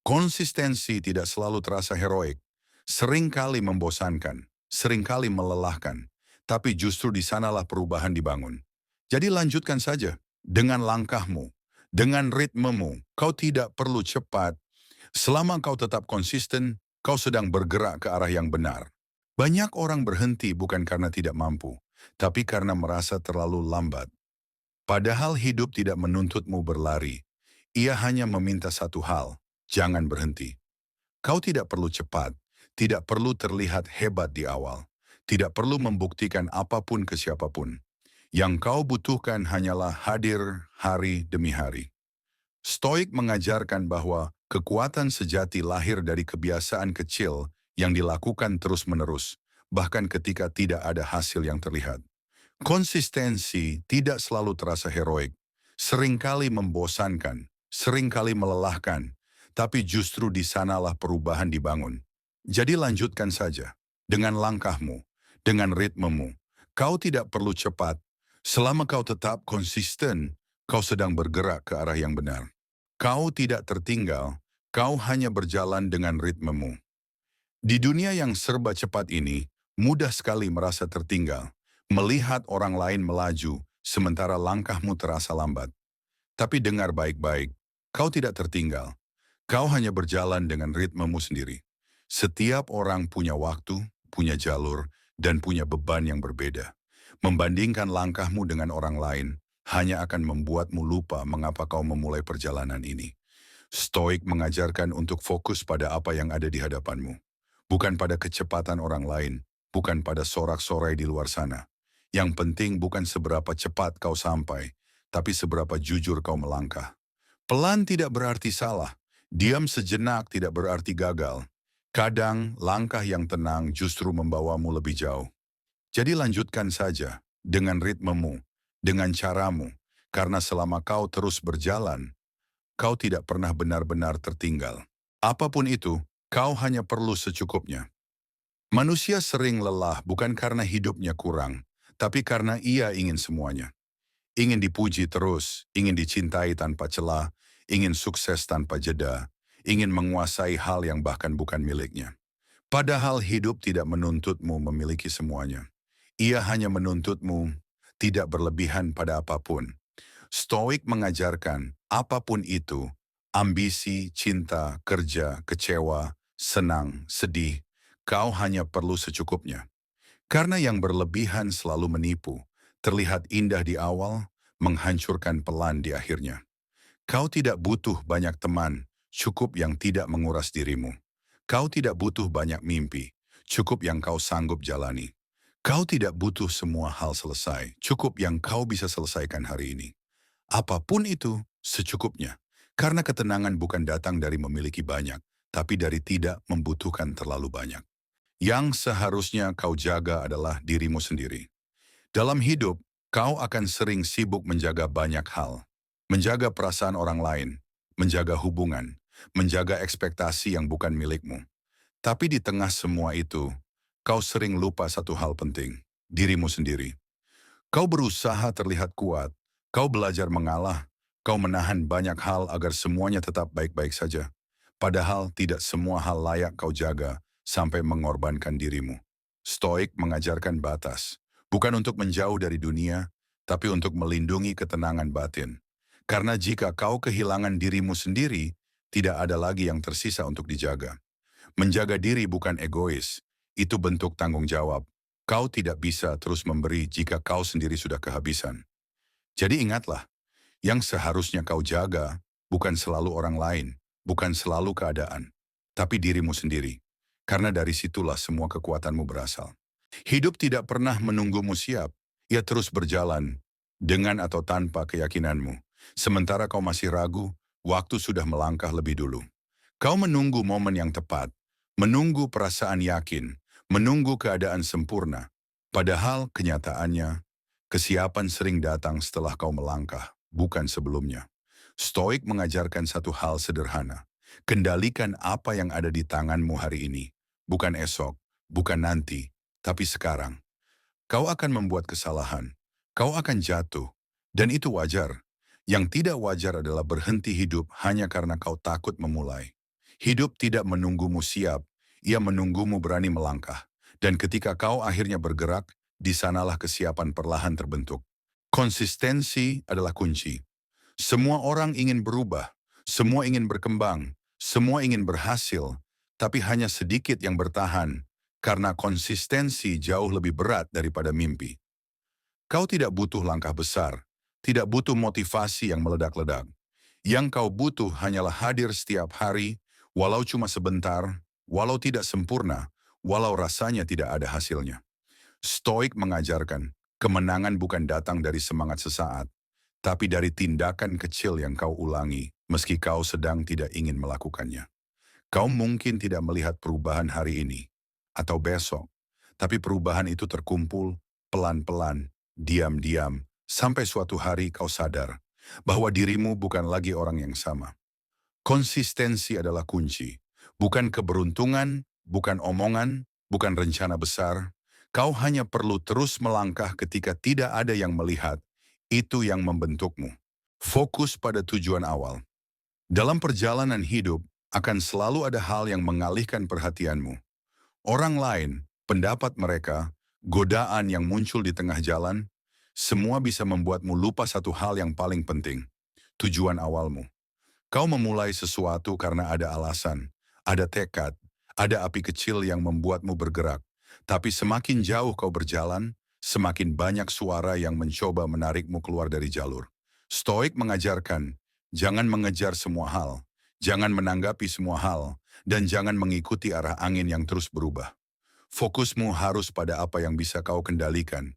S1: Konsistensi tidak selalu terasa heroik, seringkali membosankan, seringkali melelahkan, tapi justru di sanalah perubahan dibangun. Jadi lanjutkan saja dengan langkahmu, dengan ritmemu. Kau tidak perlu cepat. Selama kau tetap konsisten, kau sedang bergerak ke arah yang benar. Banyak orang berhenti bukan karena tidak mampu, tapi karena merasa terlalu lambat. Padahal hidup tidak menuntutmu berlari. Ia hanya meminta satu hal, jangan berhenti. Kau tidak perlu cepat, tidak perlu terlihat hebat di awal, tidak perlu membuktikan apapun ke siapapun. Yang kau butuhkan hanyalah hadir hari demi hari. Stoik mengajarkan bahwa kekuatan sejati lahir dari kebiasaan kecil yang dilakukan terus-menerus, bahkan ketika tidak ada hasil yang terlihat. Konsistensi tidak selalu terasa heroik, seringkali membosankan, seringkali melelahkan, tapi justru di sanalah perubahan dibangun. Jadi lanjutkan saja, dengan langkahmu, dengan ritmemu. Kau tidak perlu cepat, selama kau tetap konsisten, kau sedang bergerak ke arah yang benar. Kau tidak tertinggal, kau hanya berjalan dengan ritmemu. Di dunia yang serba cepat ini, mudah sekali merasa tertinggal, melihat orang lain melaju, sementara langkahmu terasa lambat. Tapi dengar baik-baik, kau tidak tertinggal. Kau hanya berjalan dengan ritmemu sendiri. Setiap orang punya waktu, punya jalur, dan punya beban yang berbeda. Membandingkan langkahmu dengan orang lain, hanya akan membuatmu lupa mengapa kau memulai perjalanan ini. Stoik mengajarkan untuk fokus pada apa yang ada di hadapanmu. Bukan pada kecepatan orang lain, bukan pada sorak-sorai di luar sana. Yang penting bukan seberapa cepat kau sampai, tapi seberapa jujur kau melangkah. Pelan tidak berarti salah, diam sejenak tidak berarti gagal. Kadang langkah yang tenang justru membawamu lebih jauh. Jadi lanjutkan saja, dengan ritmemu, dengan caramu, karena selama kau terus berjalan, kau tidak pernah benar-benar tertinggal. Apapun itu, kau hanya perlu secukupnya. Manusia sering lelah bukan karena hidupnya kurang, tapi karena ia ingin semuanya. Ingin dipuji terus, ingin dicintai tanpa celah, ingin sukses tanpa jeda, ingin menguasai hal yang bahkan bukan miliknya. Padahal hidup tidak menuntutmu memiliki semuanya. Ia hanya menuntutmu tidak berlebihan pada apapun. Stoik mengajarkan apapun itu, ambisi, cinta, kerja, kecewa, senang, sedih, kau hanya perlu secukupnya. Karena yang berlebihan selalu menipu, terlihat indah di awal, menghancurkan pelan di akhirnya. Kau tidak butuh banyak teman, cukup yang tidak menguras dirimu. Kau tidak butuh banyak mimpi, cukup yang kau sanggup jalani. Kau tidak butuh semua hal selesai, cukup yang kau bisa selesaikan hari ini. Apapun itu, secukupnya. Karena ketenangan bukan datang dari memiliki banyak, tapi dari tidak membutuhkan terlalu banyak. Yang seharusnya kau jaga adalah dirimu sendiri. Dalam hidup, kau akan sering sibuk menjaga banyak hal. Menjaga perasaan orang lain, menjaga hubungan, menjaga ekspektasi yang bukan milikmu. Tapi di tengah semua itu, kau sering lupa satu hal penting, dirimu sendiri. Kau berusaha terlihat kuat, kau belajar mengalah, kau menahan banyak hal agar semuanya tetap baik-baik saja. Padahal tidak semua hal layak kau jaga sampai mengorbankan dirimu. Stoik mengajarkan batas, bukan untuk menjauh dari dunia, tapi untuk melindungi ketenangan batin. Karena jika kau kehilangan dirimu sendiri, tidak ada lagi yang tersisa untuk dijaga. Menjaga diri bukan egois, itu bentuk tanggung jawab. Kau tidak bisa terus memberi jika kau sendiri sudah kehabisan. Jadi ingatlah, yang seharusnya kau jaga bukan selalu orang lain, bukan selalu keadaan, tapi dirimu sendiri. Karena dari situlah semua kekuatanmu berasal. Hidup tidak pernah menunggumu siap, ia terus berjalan, dengan atau tanpa keyakinanmu. Sementara kau masih ragu, waktu sudah melangkah lebih dulu. Kau menunggu momen yang tepat, menunggu perasaan yakin, menunggu keadaan sempurna. Padahal kenyataannya, kesiapan sering datang setelah kau melangkah, bukan sebelumnya. Stoik mengajarkan satu hal sederhana. Kendalikan apa yang ada di tanganmu hari ini. Bukan esok, bukan nanti, tapi sekarang. Kau akan membuat kesalahan, kau akan jatuh, dan itu wajar. Yang tidak wajar adalah berhenti hidup hanya karena kau takut memulai. Hidup tidak menunggumu siap, ia menunggumu berani melangkah. Dan ketika kau akhirnya bergerak, di sanalah kesiapan perlahan terbentuk. Konsistensi adalah kunci. Semua orang ingin berubah, semua ingin berkembang, semua ingin berhasil, tapi hanya sedikit yang bertahan, karena konsistensi jauh lebih berat daripada mimpi. Kau tidak butuh langkah besar, tidak butuh motivasi yang meledak-ledak. Yang kau butuh hanyalah hadir setiap hari, walau cuma sebentar, walau tidak sempurna, walau rasanya tidak ada hasilnya. Stoik mengajarkan, kemenangan bukan datang dari semangat sesaat, tapi dari tindakan kecil yang kau ulangi, meski kau sedang tidak ingin melakukannya. Kau mungkin tidak melihat perubahan hari ini, atau besok, tapi perubahan itu terkumpul, pelan-pelan, diam-diam, sampai suatu hari kau sadar bahwa dirimu bukan lagi orang yang sama. Konsistensi adalah kunci, bukan keberuntungan, bukan omongan, bukan rencana besar. Kau hanya perlu terus melangkah ketika tidak ada yang melihat. Itu yang membentukmu. Fokus pada tujuan awal. Dalam perjalanan hidup, akan selalu ada hal yang mengalihkan perhatianmu. Orang lain, pendapat mereka, godaan yang muncul di tengah jalan, semua bisa membuatmu lupa satu hal yang paling penting, tujuan awalmu. Kau memulai sesuatu karena ada alasan, ada tekad, ada api kecil yang membuatmu bergerak. Tapi semakin jauh kau berjalan, semakin banyak suara yang mencoba menarikmu keluar dari jalur. Stoik mengajarkan, jangan mengejar semua hal, jangan menanggapi semua hal, dan jangan mengikuti arah angin yang terus berubah. Fokusmu harus pada apa yang bisa kau kendalikan,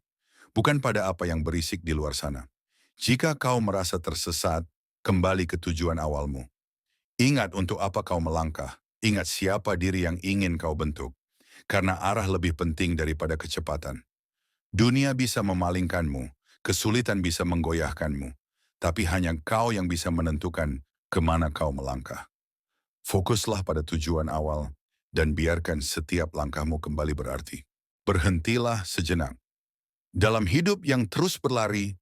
S1: bukan pada apa yang berisik di luar sana. Jika kau merasa tersesat, kembali ke tujuan awalmu. Ingat untuk apa kau melangkah, ingat siapa diri yang ingin kau bentuk, karena arah lebih penting daripada kecepatan. Dunia bisa memalingkanmu, kesulitan bisa menggoyahkanmu, tapi hanya kau yang bisa menentukan kemana kau melangkah. Fokuslah pada tujuan awal, dan biarkan setiap langkahmu kembali berarti. Berhentilah sejenak. Dalam hidup yang terus berlari,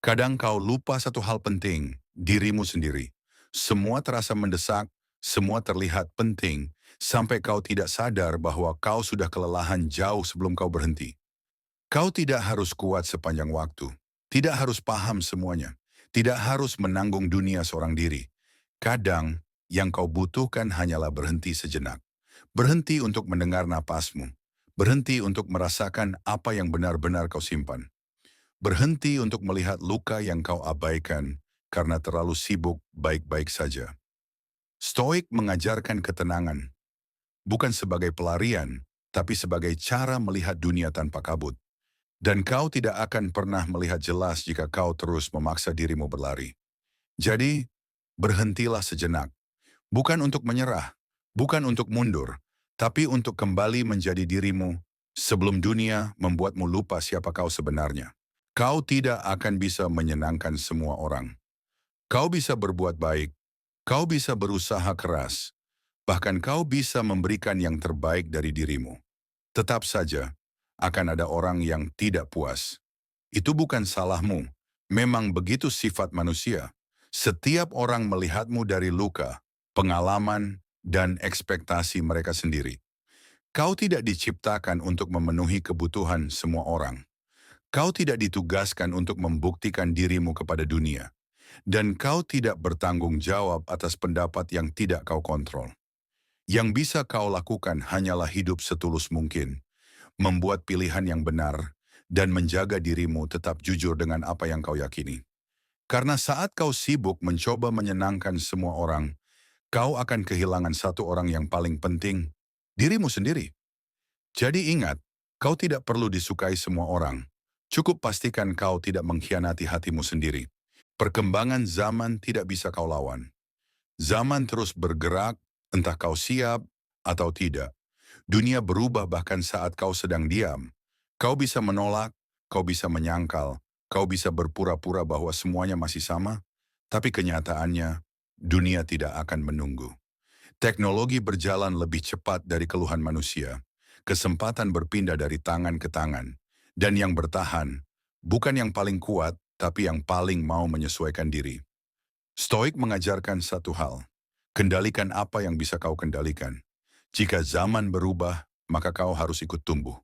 S1: kadang kau lupa satu hal penting, dirimu sendiri. Semua terasa mendesak, semua terlihat penting, sampai kau tidak sadar bahwa kau sudah kelelahan jauh sebelum kau berhenti. Kau tidak harus kuat sepanjang waktu, tidak harus paham semuanya, Tidak harus menanggung dunia seorang diri. Kadang, yang kau butuhkan hanyalah berhenti sejenak. Berhenti untuk mendengar napasmu. Berhenti untuk merasakan apa yang benar-benar kau simpan. Berhenti untuk melihat luka yang kau abaikan karena terlalu sibuk baik-baik saja. Stoik mengajarkan ketenangan, bukan sebagai pelarian, tapi sebagai cara melihat dunia tanpa kabut. Dan kau tidak akan pernah melihat jelas jika kau terus memaksa dirimu berlari. Jadi, berhentilah sejenak. Bukan untuk menyerah, bukan untuk mundur, tapi untuk kembali menjadi dirimu sebelum dunia membuatmu lupa siapa kau sebenarnya. Kau tidak akan bisa menyenangkan semua orang. Kau bisa berbuat baik, kau bisa berusaha keras, bahkan kau bisa memberikan yang terbaik dari dirimu. Tetap saja, akan ada orang yang tidak puas. Itu bukan salahmu, memang begitu sifat manusia. Setiap orang melihatmu dari luka, pengalaman, dan ekspektasi mereka sendiri. Kau tidak diciptakan untuk memenuhi kebutuhan semua orang. Kau tidak ditugaskan untuk membuktikan dirimu kepada dunia. Dan kau tidak bertanggung jawab atas pendapat yang tidak kau kontrol. Yang bisa kau lakukan hanyalah hidup setulus mungkin, membuat pilihan yang benar, dan menjaga dirimu tetap jujur dengan apa yang kau yakini. Karena saat kau sibuk mencoba menyenangkan semua orang, kau akan kehilangan satu orang yang paling penting, dirimu sendiri. Jadi ingat, kau tidak perlu disukai semua orang. Cukup pastikan kau tidak mengkhianati hatimu sendiri. Perkembangan zaman tidak bisa kau lawan. Zaman terus bergerak, entah kau siap atau tidak. Dunia berubah bahkan saat kau sedang diam. Kau bisa menolak, kau bisa menyangkal, kau bisa berpura-pura bahwa semuanya masih sama, tapi kenyataannya, dunia tidak akan menunggu. Teknologi berjalan lebih cepat dari keluhan manusia. Kesempatan berpindah dari tangan ke tangan. Dan yang bertahan, bukan yang paling kuat, tapi yang paling mau menyesuaikan diri. Stoik mengajarkan satu hal. Kendalikan apa yang bisa kau kendalikan. Jika zaman berubah, maka kau harus ikut tumbuh.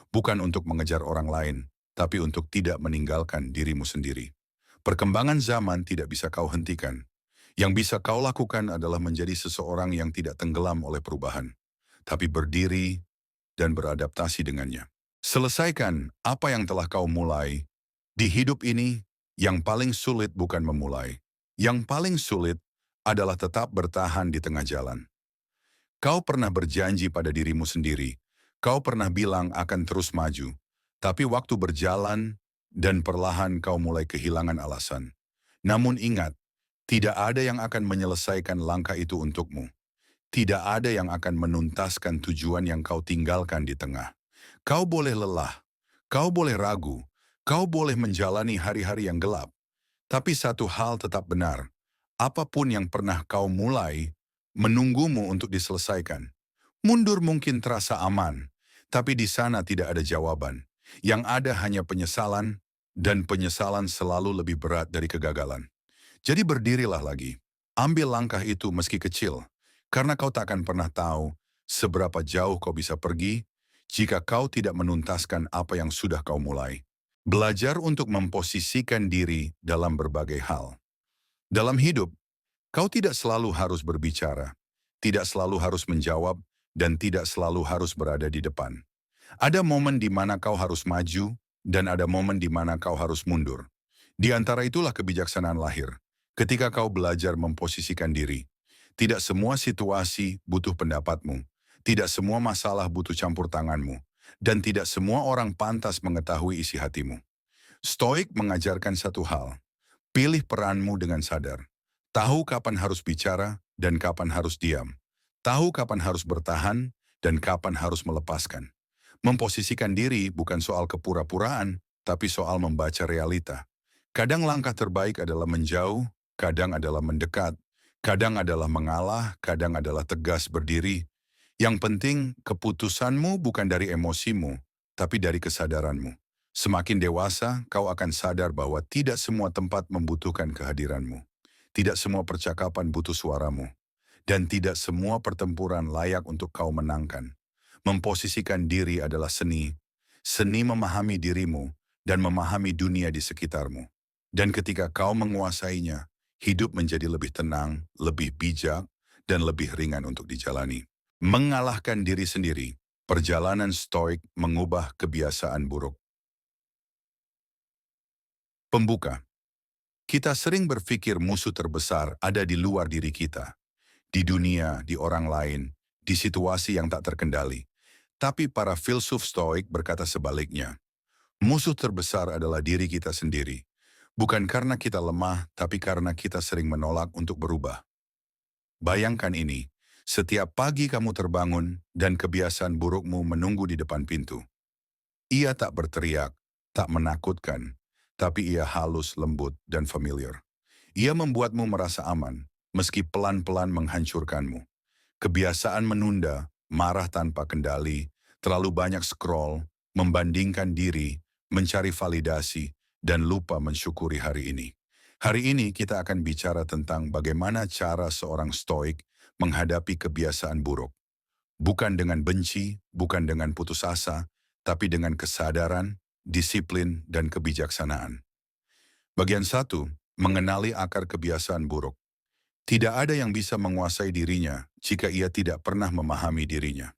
S1: Bukan untuk mengejar orang lain, tapi untuk tidak meninggalkan dirimu sendiri. Perkembangan zaman tidak bisa kau hentikan. Yang bisa kau lakukan adalah menjadi seseorang yang tidak tenggelam oleh perubahan, tapi berdiri dan beradaptasi dengannya. Selesaikan apa yang telah kau mulai. Di hidup ini, yang paling sulit bukan memulai. Yang paling sulit adalah tetap bertahan di tengah jalan. Kau pernah berjanji pada dirimu sendiri. Kau pernah bilang akan terus maju. Tapi waktu berjalan dan perlahan kau mulai kehilangan alasan. Namun ingat, tidak ada yang akan menyelesaikan langkah itu untukmu. Tidak ada yang akan menuntaskan tujuan yang kau tinggalkan di tengah. Kau boleh lelah, kau boleh ragu, kau boleh menjalani hari-hari yang gelap. Tapi satu hal tetap benar, apapun yang pernah kau mulai, menunggumu untuk diselesaikan. Mundur mungkin terasa aman, tapi di sana tidak ada jawaban. Yang ada hanya penyesalan, dan penyesalan selalu lebih berat dari kegagalan. Jadi berdirilah lagi, ambil langkah itu meski kecil, karena kau tak akan pernah tahu seberapa jauh kau bisa pergi jika kau tidak menuntaskan apa yang sudah kau mulai. Belajar untuk memposisikan diri dalam berbagai hal. Dalam hidup, kau tidak selalu harus berbicara, tidak selalu harus menjawab, dan tidak selalu harus berada di depan. Ada momen di mana kau harus maju, dan ada momen di mana kau harus mundur. Di antara itulah kebijaksanaan lahir, ketika kau belajar memposisikan diri. Tidak semua situasi butuh pendapatmu, tidak semua masalah butuh campur tanganmu, dan tidak semua orang pantas mengetahui isi hatimu. Stoik mengajarkan satu hal, pilih peranmu dengan sadar. Tahu kapan harus bicara dan kapan harus diam. Tahu kapan harus bertahan dan kapan harus melepaskan. Memposisikan diri bukan soal kepura-puraan, tapi soal membaca realita. Kadang langkah terbaik adalah menjauh, kadang adalah mendekat, kadang adalah mengalah, kadang adalah tegas berdiri. Yang penting, keputusanmu bukan dari emosimu, tapi dari kesadaranmu. Semakin dewasa, kau akan sadar bahwa tidak semua tempat membutuhkan kehadiranmu. Tidak semua percakapan butuh suaramu. Dan tidak semua pertempuran layak untuk kau menangkan. Memposisikan diri adalah seni. Seni memahami dirimu dan memahami dunia di sekitarmu. Dan ketika kau menguasainya, hidup menjadi lebih tenang, lebih bijak, dan lebih ringan untuk dijalani. Mengalahkan diri sendiri, perjalanan stoik mengubah kebiasaan buruk. Pembuka. Kita sering berpikir musuh terbesar ada di luar diri kita. Di dunia, di orang lain, di situasi yang tak terkendali. Tapi para filsuf stoik berkata sebaliknya. Musuh terbesar adalah diri kita sendiri. Bukan karena kita lemah, tapi karena kita sering menolak untuk berubah. Bayangkan ini, setiap pagi kamu terbangun dan kebiasaan burukmu menunggu di depan pintu. Ia tak berteriak, tak menakutkan, tapi ia halus, lembut, dan familiar. Ia membuatmu merasa aman, meski pelan-pelan menghancurkanmu. Kebiasaan menunda, marah tanpa kendali, terlalu banyak scroll, membandingkan diri, mencari validasi, dan lupa mensyukuri hari ini. Hari ini kita akan bicara tentang bagaimana cara seorang stoik menghadapi kebiasaan buruk. Bukan dengan benci, bukan dengan putus asa, tapi dengan kesadaran, disiplin, dan kebijaksanaan. Bagian 1, mengenali akar kebiasaan buruk. Tidak ada yang bisa menguasai dirinya jika ia tidak pernah memahami dirinya.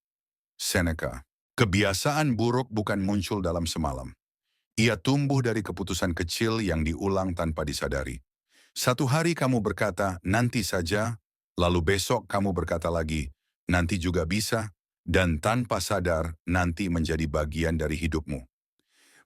S1: Seneca. Kebiasaan buruk bukan muncul dalam semalam. Ia tumbuh dari keputusan kecil yang diulang tanpa disadari. Satu hari kamu berkata, nanti saja, lalu besok kamu berkata lagi, nanti juga bisa, dan tanpa sadar nanti menjadi bagian dari hidupmu.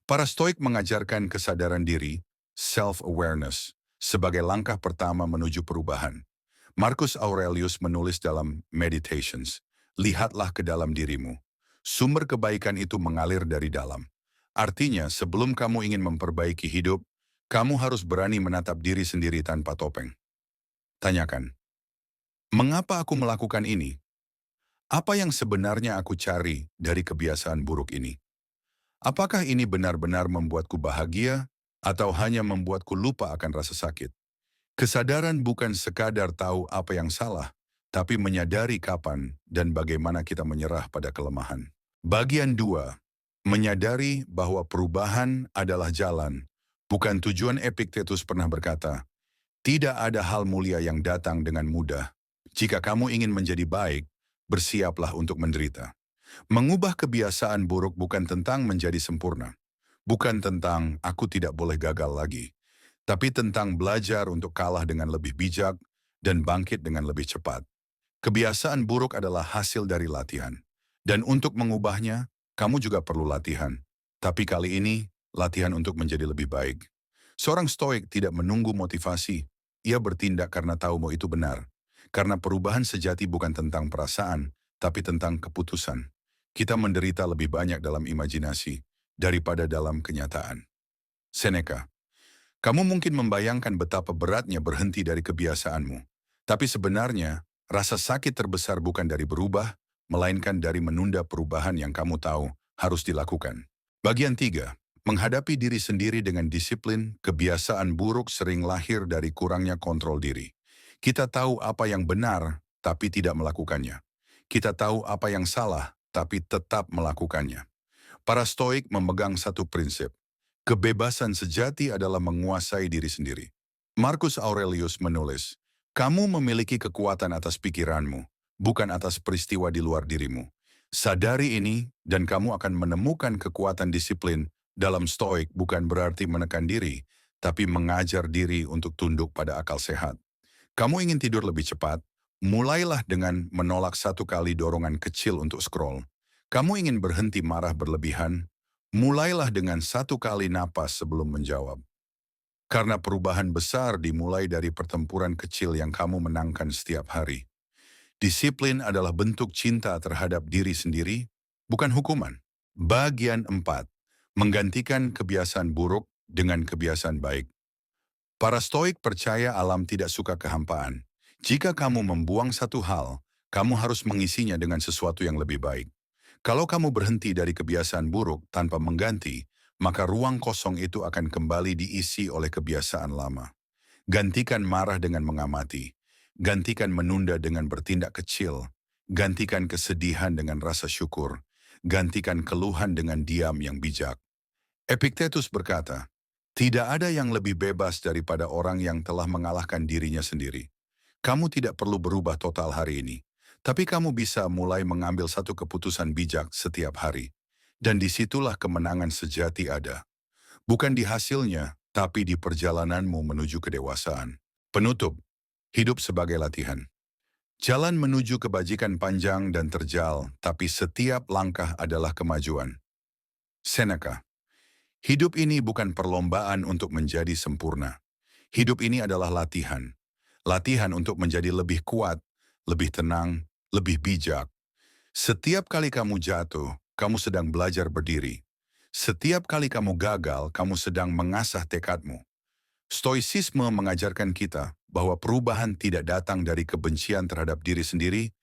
S1: Para stoik mengajarkan kesadaran diri, self-awareness, sebagai langkah pertama menuju perubahan. Marcus Aurelius menulis dalam Meditations, lihatlah ke dalam dirimu. Sumber kebaikan itu mengalir dari dalam. Artinya, sebelum kamu ingin memperbaiki hidup, kamu harus berani menatap diri sendiri tanpa topeng. Tanyakan, mengapa aku melakukan ini? Apa yang sebenarnya aku cari dari kebiasaan buruk ini? Apakah ini benar-benar membuatku bahagia, atau hanya membuatku lupa akan rasa sakit? Kesadaran bukan sekadar tahu apa yang salah, tapi menyadari kapan dan bagaimana kita menyerah pada kelemahan. Bagian 2. Menyadari bahwa perubahan adalah jalan, bukan tujuan. Epictetus pernah berkata, tidak ada hal mulia yang datang dengan mudah. Jika kamu ingin menjadi baik, bersiaplah untuk menderita. Mengubah kebiasaan buruk bukan tentang menjadi sempurna. Bukan tentang aku tidak boleh gagal lagi. Tapi tentang belajar untuk kalah dengan lebih bijak dan bangkit dengan lebih cepat. Kebiasaan buruk adalah hasil dari latihan. Dan untuk mengubahnya, kamu juga perlu latihan. Tapi kali ini, latihan untuk menjadi lebih baik. Seorang stoik tidak menunggu motivasi. Ia bertindak karena tahu mau itu benar. Karena perubahan sejati bukan tentang perasaan, tapi tentang keputusan. Kita menderita lebih banyak dalam imajinasi daripada dalam kenyataan. Seneca. Kamu mungkin membayangkan betapa beratnya berhenti dari kebiasaanmu. Tapi sebenarnya, rasa sakit terbesar bukan dari berubah, melainkan dari menunda perubahan yang kamu tahu harus dilakukan. Bagian 3. Menghadapi diri sendiri dengan disiplin. Kebiasaan buruk sering lahir dari kurangnya kontrol diri. Kita tahu apa yang benar, tapi tidak melakukannya. Kita tahu apa yang salah, tapi tetap melakukannya. Para stoik memegang satu prinsip. Kebebasan sejati adalah menguasai diri sendiri. Marcus Aurelius menulis, kamu memiliki kekuatan atas pikiranmu, bukan atas peristiwa di luar dirimu. Sadari ini, dan kamu akan menemukan kekuatan disiplin. Dalam stoik bukan berarti menekan diri, tapi mengajar diri untuk tunduk pada akal sehat. Kamu ingin tidur lebih cepat? Mulailah dengan menolak satu kali dorongan kecil untuk scroll. Kamu ingin berhenti marah berlebihan? Mulailah dengan satu kali napas sebelum menjawab. Karena perubahan besar dimulai dari pertempuran kecil yang kamu menangkan setiap hari. Disiplin adalah bentuk cinta terhadap diri sendiri, bukan hukuman. Bagian 4. Menggantikan kebiasaan buruk dengan kebiasaan baik. Para stoik percaya alam tidak suka kehampaan. Jika kamu membuang satu hal, kamu harus mengisinya dengan sesuatu yang lebih baik. Kalau kamu berhenti dari kebiasaan buruk tanpa mengganti, maka ruang kosong itu akan kembali diisi oleh kebiasaan lama. Gantikan marah dengan mengamati. Gantikan menunda dengan bertindak kecil. Gantikan kesedihan dengan rasa syukur. Gantikan keluhan dengan diam yang bijak. Epictetus berkata, Tidak ada yang lebih bebas daripada orang yang telah mengalahkan dirinya sendiri. Kamu tidak perlu berubah total hari ini, tapi kamu bisa mulai mengambil satu keputusan bijak setiap hari. Dan disitulah kemenangan sejati ada. Bukan di hasilnya, tapi di perjalananmu menuju kedewasaan. Penutup, hidup sebagai latihan. Jalan menuju kebajikan panjang dan terjal, tapi setiap langkah adalah kemajuan. Seneca. Hidup ini bukan perlombaan untuk menjadi sempurna. Hidup ini adalah latihan. Latihan untuk menjadi lebih kuat, lebih tenang, lebih bijak. Setiap kali kamu jatuh, kamu sedang belajar berdiri. Setiap kali kamu gagal, kamu sedang mengasah tekadmu. Stoicisme mengajarkan kita bahwa perubahan tidak datang dari kebencian terhadap diri sendiri,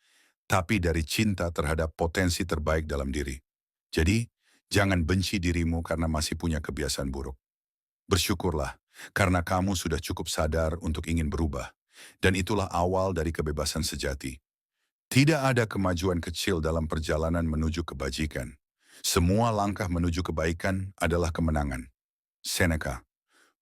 S1: tapi dari cinta terhadap potensi terbaik dalam diri. Jadi, jangan benci dirimu karena masih punya kebiasaan buruk. Bersyukurlah, karena kamu sudah cukup sadar untuk ingin berubah. Dan itulah awal dari kebebasan sejati. Tidak ada kemajuan kecil dalam perjalanan menuju kebajikan. Semua langkah menuju kebaikan adalah kemenangan. Seneca.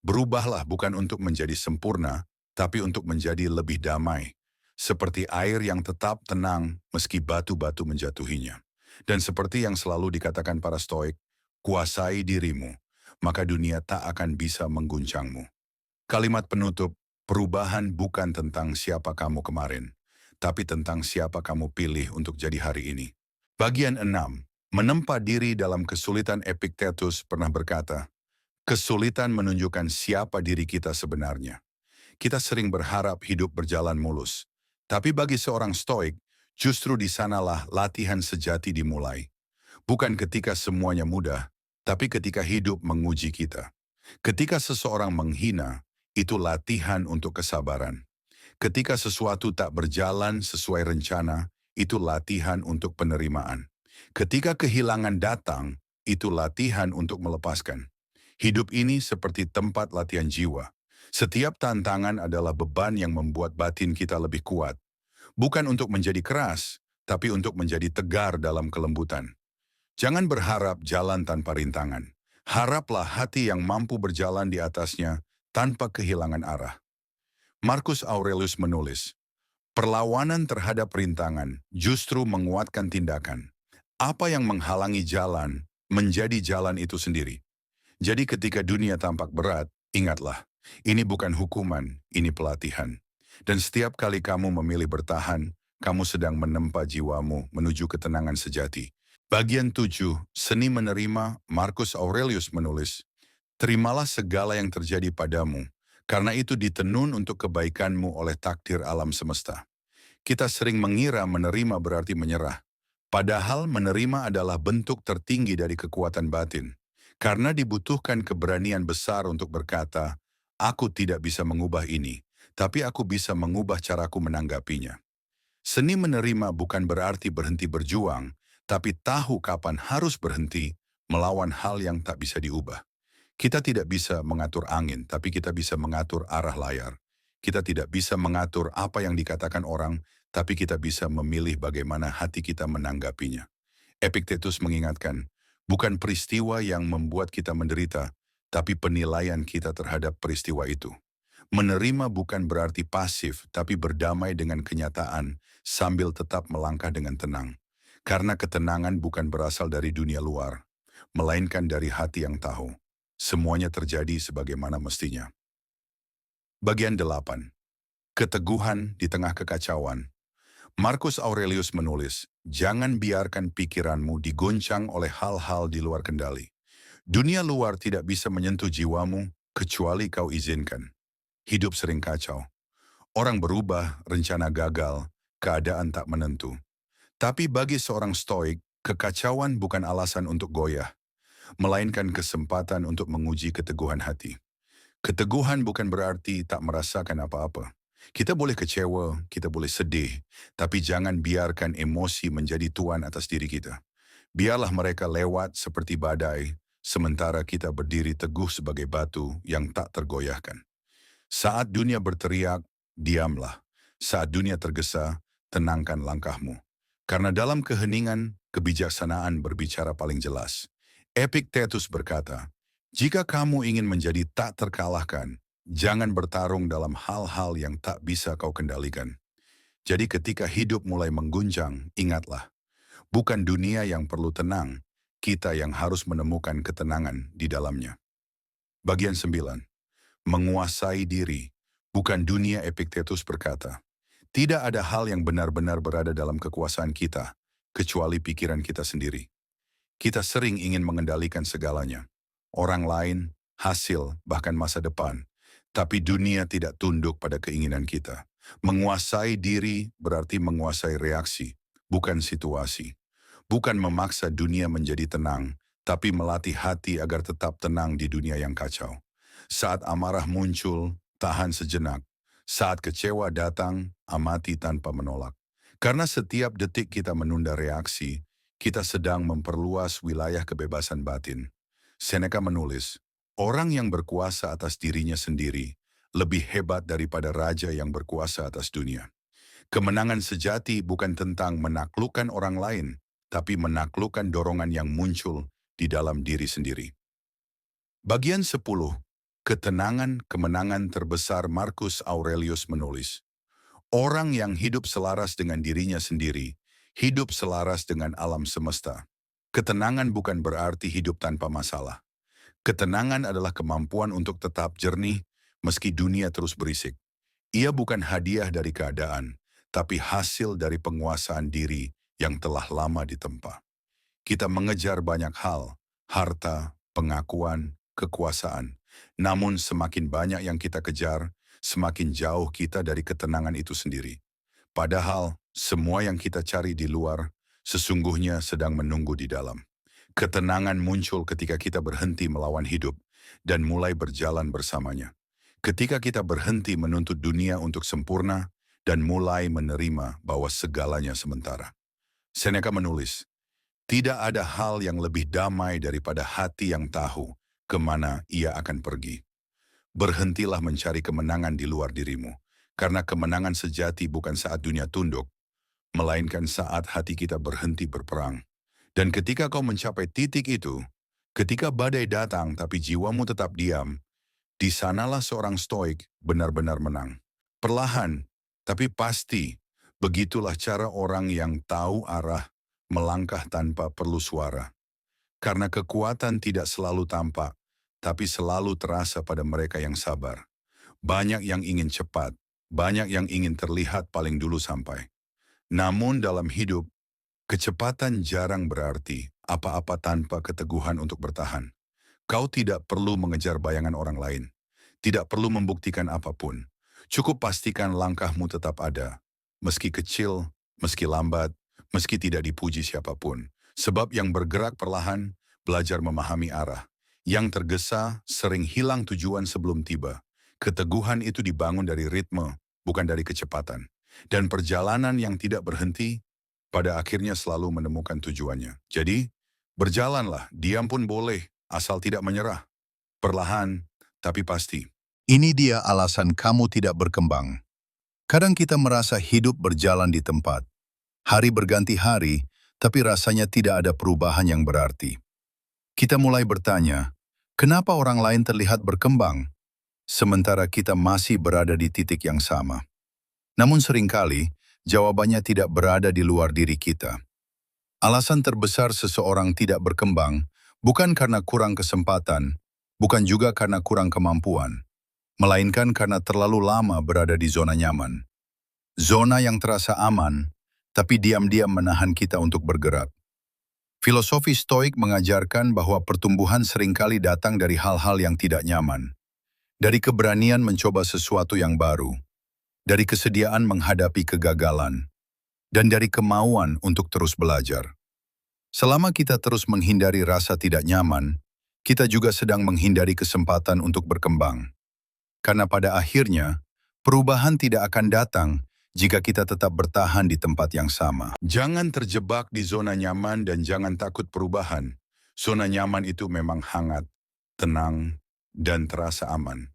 S1: Berubahlah bukan untuk menjadi sempurna, tapi untuk menjadi lebih damai. Seperti air yang tetap tenang meski batu-batu menjatuhinya. Dan seperti yang selalu dikatakan para Stoik, kuasai dirimu, maka dunia tak akan bisa mengguncangmu. Kalimat penutup, perubahan bukan tentang siapa kamu kemarin, tapi tentang siapa kamu pilih untuk jadi hari ini. Bagian 6. Menempa diri dalam kesulitan. Epictetus pernah berkata, kesulitan menunjukkan siapa diri kita sebenarnya. Kita sering berharap hidup berjalan mulus. Tapi bagi seorang Stoik, justru di sanalah latihan sejati dimulai. Bukan ketika semuanya mudah, tapi ketika hidup menguji kita. Ketika seseorang menghina, itu latihan untuk kesabaran. Ketika sesuatu tak berjalan sesuai rencana, itu latihan untuk penerimaan. Ketika kehilangan datang, itu latihan untuk melepaskan. Hidup ini seperti tempat latihan jiwa. Setiap tantangan adalah beban yang membuat batin kita lebih kuat. Bukan untuk menjadi keras, tapi untuk menjadi tegar dalam kelembutan. Jangan berharap jalan tanpa rintangan. Haraplah hati yang mampu berjalan di atasnya tanpa kehilangan arah. Marcus Aurelius menulis, perlawanan terhadap rintangan justru menguatkan tindakan. Apa yang menghalangi jalan menjadi jalan itu sendiri. Jadi ketika dunia tampak berat, ingatlah, ini bukan hukuman, ini pelatihan. Dan setiap kali kamu memilih bertahan, kamu sedang menempa jiwamu menuju ketenangan sejati. Bagian 7, seni menerima. Marcus Aurelius menulis, terimalah segala yang terjadi padamu, karena itu ditenun untuk kebaikanmu oleh takdir alam semesta. Kita sering mengira menerima berarti menyerah. Padahal menerima adalah bentuk tertinggi dari kekuatan batin. Karena dibutuhkan keberanian besar untuk berkata, aku tidak bisa mengubah ini, tapi aku bisa mengubah caraku menanggapinya. Seni menerima bukan berarti berhenti berjuang, tapi tahu kapan harus berhenti melawan hal yang tak bisa diubah. Kita tidak bisa mengatur angin, tapi kita bisa mengatur arah layar. Kita tidak bisa mengatur apa yang dikatakan orang, tapi kita bisa memilih bagaimana hati kita menanggapinya. Epictetus mengingatkan, bukan peristiwa yang membuat kita menderita, tapi penilaian kita terhadap peristiwa itu. Menerima bukan berarti pasif, tapi berdamai dengan kenyataan sambil tetap melangkah dengan tenang. Karena ketenangan bukan berasal dari dunia luar, melainkan dari hati yang tahu. Semuanya terjadi sebagaimana mestinya. Bagian 8. Keteguhan di tengah kekacauan. Marcus Aurelius menulis, jangan biarkan pikiranmu digoncang oleh hal-hal di luar kendali. Dunia luar tidak bisa menyentuh jiwamu kecuali kau izinkan. Hidup sering kacau. Orang berubah, rencana gagal, keadaan tak menentu. Tapi bagi seorang Stoik, kekacauan bukan alasan untuk goyah, melainkan kesempatan untuk menguji keteguhan hati. Keteguhan bukan berarti tak merasakan apa-apa. Kita boleh kecewa, kita boleh sedih, tapi jangan biarkan emosi menjadi tuan atas diri kita. Biarlah mereka lewat seperti badai, sementara kita berdiri teguh sebagai batu yang tak tergoyahkan. Saat dunia berteriak, diamlah. Saat dunia tergesa, tenangkan langkahmu. Karena dalam keheningan, kebijaksanaan berbicara paling jelas. Epictetus berkata, Jika kamu ingin menjadi tak terkalahkan, jangan bertarung dalam hal-hal yang tak bisa kau kendalikan. Jadi ketika hidup mulai mengguncang, ingatlah, bukan dunia yang perlu tenang, kita yang harus menemukan ketenangan di dalamnya. Bagian 9. Menguasai diri, bukan dunia. Epictetus berkata, tidak ada hal yang benar-benar berada dalam kekuasaan kita, kecuali pikiran kita sendiri. Kita sering ingin mengendalikan segalanya. Orang lain, hasil, bahkan masa depan. Tapi dunia tidak tunduk pada keinginan kita. Menguasai diri berarti menguasai reaksi, bukan situasi. Bukan memaksa dunia menjadi tenang, tapi melatih hati agar tetap tenang di dunia yang kacau. Saat amarah muncul, tahan sejenak. Saat kecewa datang, amati tanpa menolak. Karena setiap detik kita menunda reaksi, kita sedang memperluas wilayah kebebasan batin. Seneca menulis, orang yang berkuasa atas dirinya sendiri lebih hebat daripada raja yang berkuasa atas dunia. Kemenangan sejati bukan tentang menaklukkan orang lain, tapi menaklukkan dorongan yang muncul di dalam diri sendiri. Bagian 10. Ketenangan kemenangan terbesar. Marcus Aurelius menulis, orang yang hidup selaras dengan dirinya sendiri, hidup selaras dengan alam semesta. Ketenangan bukan berarti hidup tanpa masalah. Ketenangan adalah kemampuan untuk tetap jernih meski dunia terus berisik. Ia bukan hadiah dari keadaan, tapi hasil dari penguasaan diri yang telah lama ditempa. Kita mengejar banyak hal, harta, pengakuan, kekuasaan. Namun semakin banyak yang kita kejar, semakin jauh kita dari ketenangan itu sendiri. Padahal semua yang kita cari di luar sesungguhnya sedang menunggu di dalam. Ketenangan muncul ketika kita berhenti melawan hidup dan mulai berjalan bersamanya. Ketika kita berhenti menuntut dunia untuk sempurna dan mulai menerima bahwa segalanya sementara. Seneca menulis, tidak ada hal yang lebih damai daripada hati yang tahu kemana ia akan pergi. Berhentilah mencari kemenangan di luar dirimu, karena kemenangan sejati bukan saat dunia tunduk, melainkan saat hati kita berhenti berperang. Dan ketika kau mencapai titik itu, ketika badai datang tapi jiwamu tetap diam, di sanalah seorang stoik benar-benar menang. Perlahan, tapi pasti, begitulah cara orang yang tahu arah melangkah tanpa perlu suara. Karena kekuatan tidak selalu tampak, tapi selalu terasa pada mereka yang sabar. Banyak yang ingin cepat, banyak yang ingin terlihat paling dulu sampai. Namun dalam hidup, kecepatan jarang berarti apa-apa tanpa keteguhan untuk bertahan. Kau tidak perlu mengejar bayangan orang lain. Tidak perlu membuktikan apapun. Cukup pastikan langkahmu tetap ada. Meski kecil, meski lambat, meski tidak dipuji siapapun. Sebab yang bergerak perlahan, belajar memahami arah. Yang tergesa sering hilang tujuan sebelum tiba. Keteguhan itu dibangun dari ritme, bukan dari kecepatan. Dan perjalanan yang tidak berhenti, pada akhirnya selalu menemukan tujuannya. Jadi, berjalanlah, diam pun boleh, asal tidak menyerah. Perlahan, tapi pasti.
S2: Ini dia alasan kamu tidak berkembang. Kadang kita merasa hidup berjalan di tempat. Hari berganti hari, tapi rasanya tidak ada perubahan yang berarti. Kita mulai bertanya, kenapa orang lain terlihat berkembang, sementara kita masih berada di titik yang sama? Namun seringkali, jawabannya tidak berada di luar diri kita. Alasan terbesar seseorang tidak berkembang bukan karena kurang kesempatan, bukan juga karena kurang kemampuan, melainkan karena terlalu lama berada di zona nyaman. Zona yang terasa aman, tapi diam-diam menahan kita untuk bergerak. Filosofi Stoik mengajarkan bahwa pertumbuhan seringkali datang dari hal-hal yang tidak nyaman, dari keberanian mencoba sesuatu yang baru, dari kesediaan menghadapi kegagalan, dan dari kemauan untuk terus belajar. Selama kita terus menghindari rasa tidak nyaman, kita juga sedang menghindari kesempatan untuk berkembang. Karena pada akhirnya, perubahan tidak akan datang jika kita tetap bertahan di tempat yang sama.
S1: Jangan terjebak di zona nyaman dan jangan takut perubahan. Zona nyaman itu memang hangat, tenang, dan terasa aman.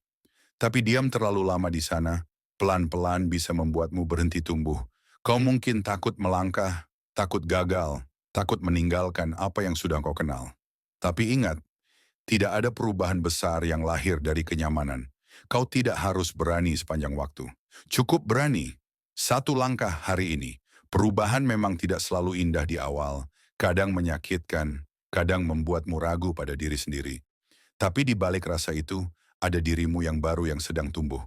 S1: Tapi diam terlalu lama di sana, pelan-pelan bisa membuatmu berhenti tumbuh. Kau mungkin takut melangkah, takut gagal, takut meninggalkan apa yang sudah kau kenal. Tapi ingat, Tidak ada perubahan besar yang lahir dari kenyamanan. Kau tidak harus berani sepanjang waktu. Cukup berani. Satu langkah hari ini. Perubahan memang tidak selalu indah di awal. Kadang menyakitkan, kadang membuatmu ragu pada diri sendiri. Tapi di balik rasa itu, ada dirimu yang baru yang sedang tumbuh.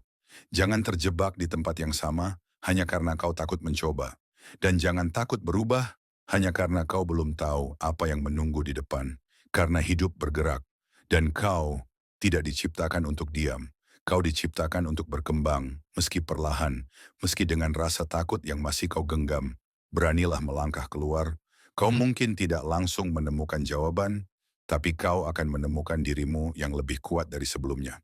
S1: Jangan terjebak di tempat yang sama hanya karena kau takut mencoba. Dan jangan takut berubah hanya karena kau belum tahu apa yang menunggu di depan. Karena hidup bergerak. Dan kau tidak diciptakan untuk diam. Kau diciptakan untuk berkembang, meski perlahan, meski dengan rasa takut yang masih kau genggam. Beranilah melangkah keluar. Kau mungkin tidak langsung menemukan jawaban, tapi kau akan menemukan dirimu yang lebih kuat dari sebelumnya.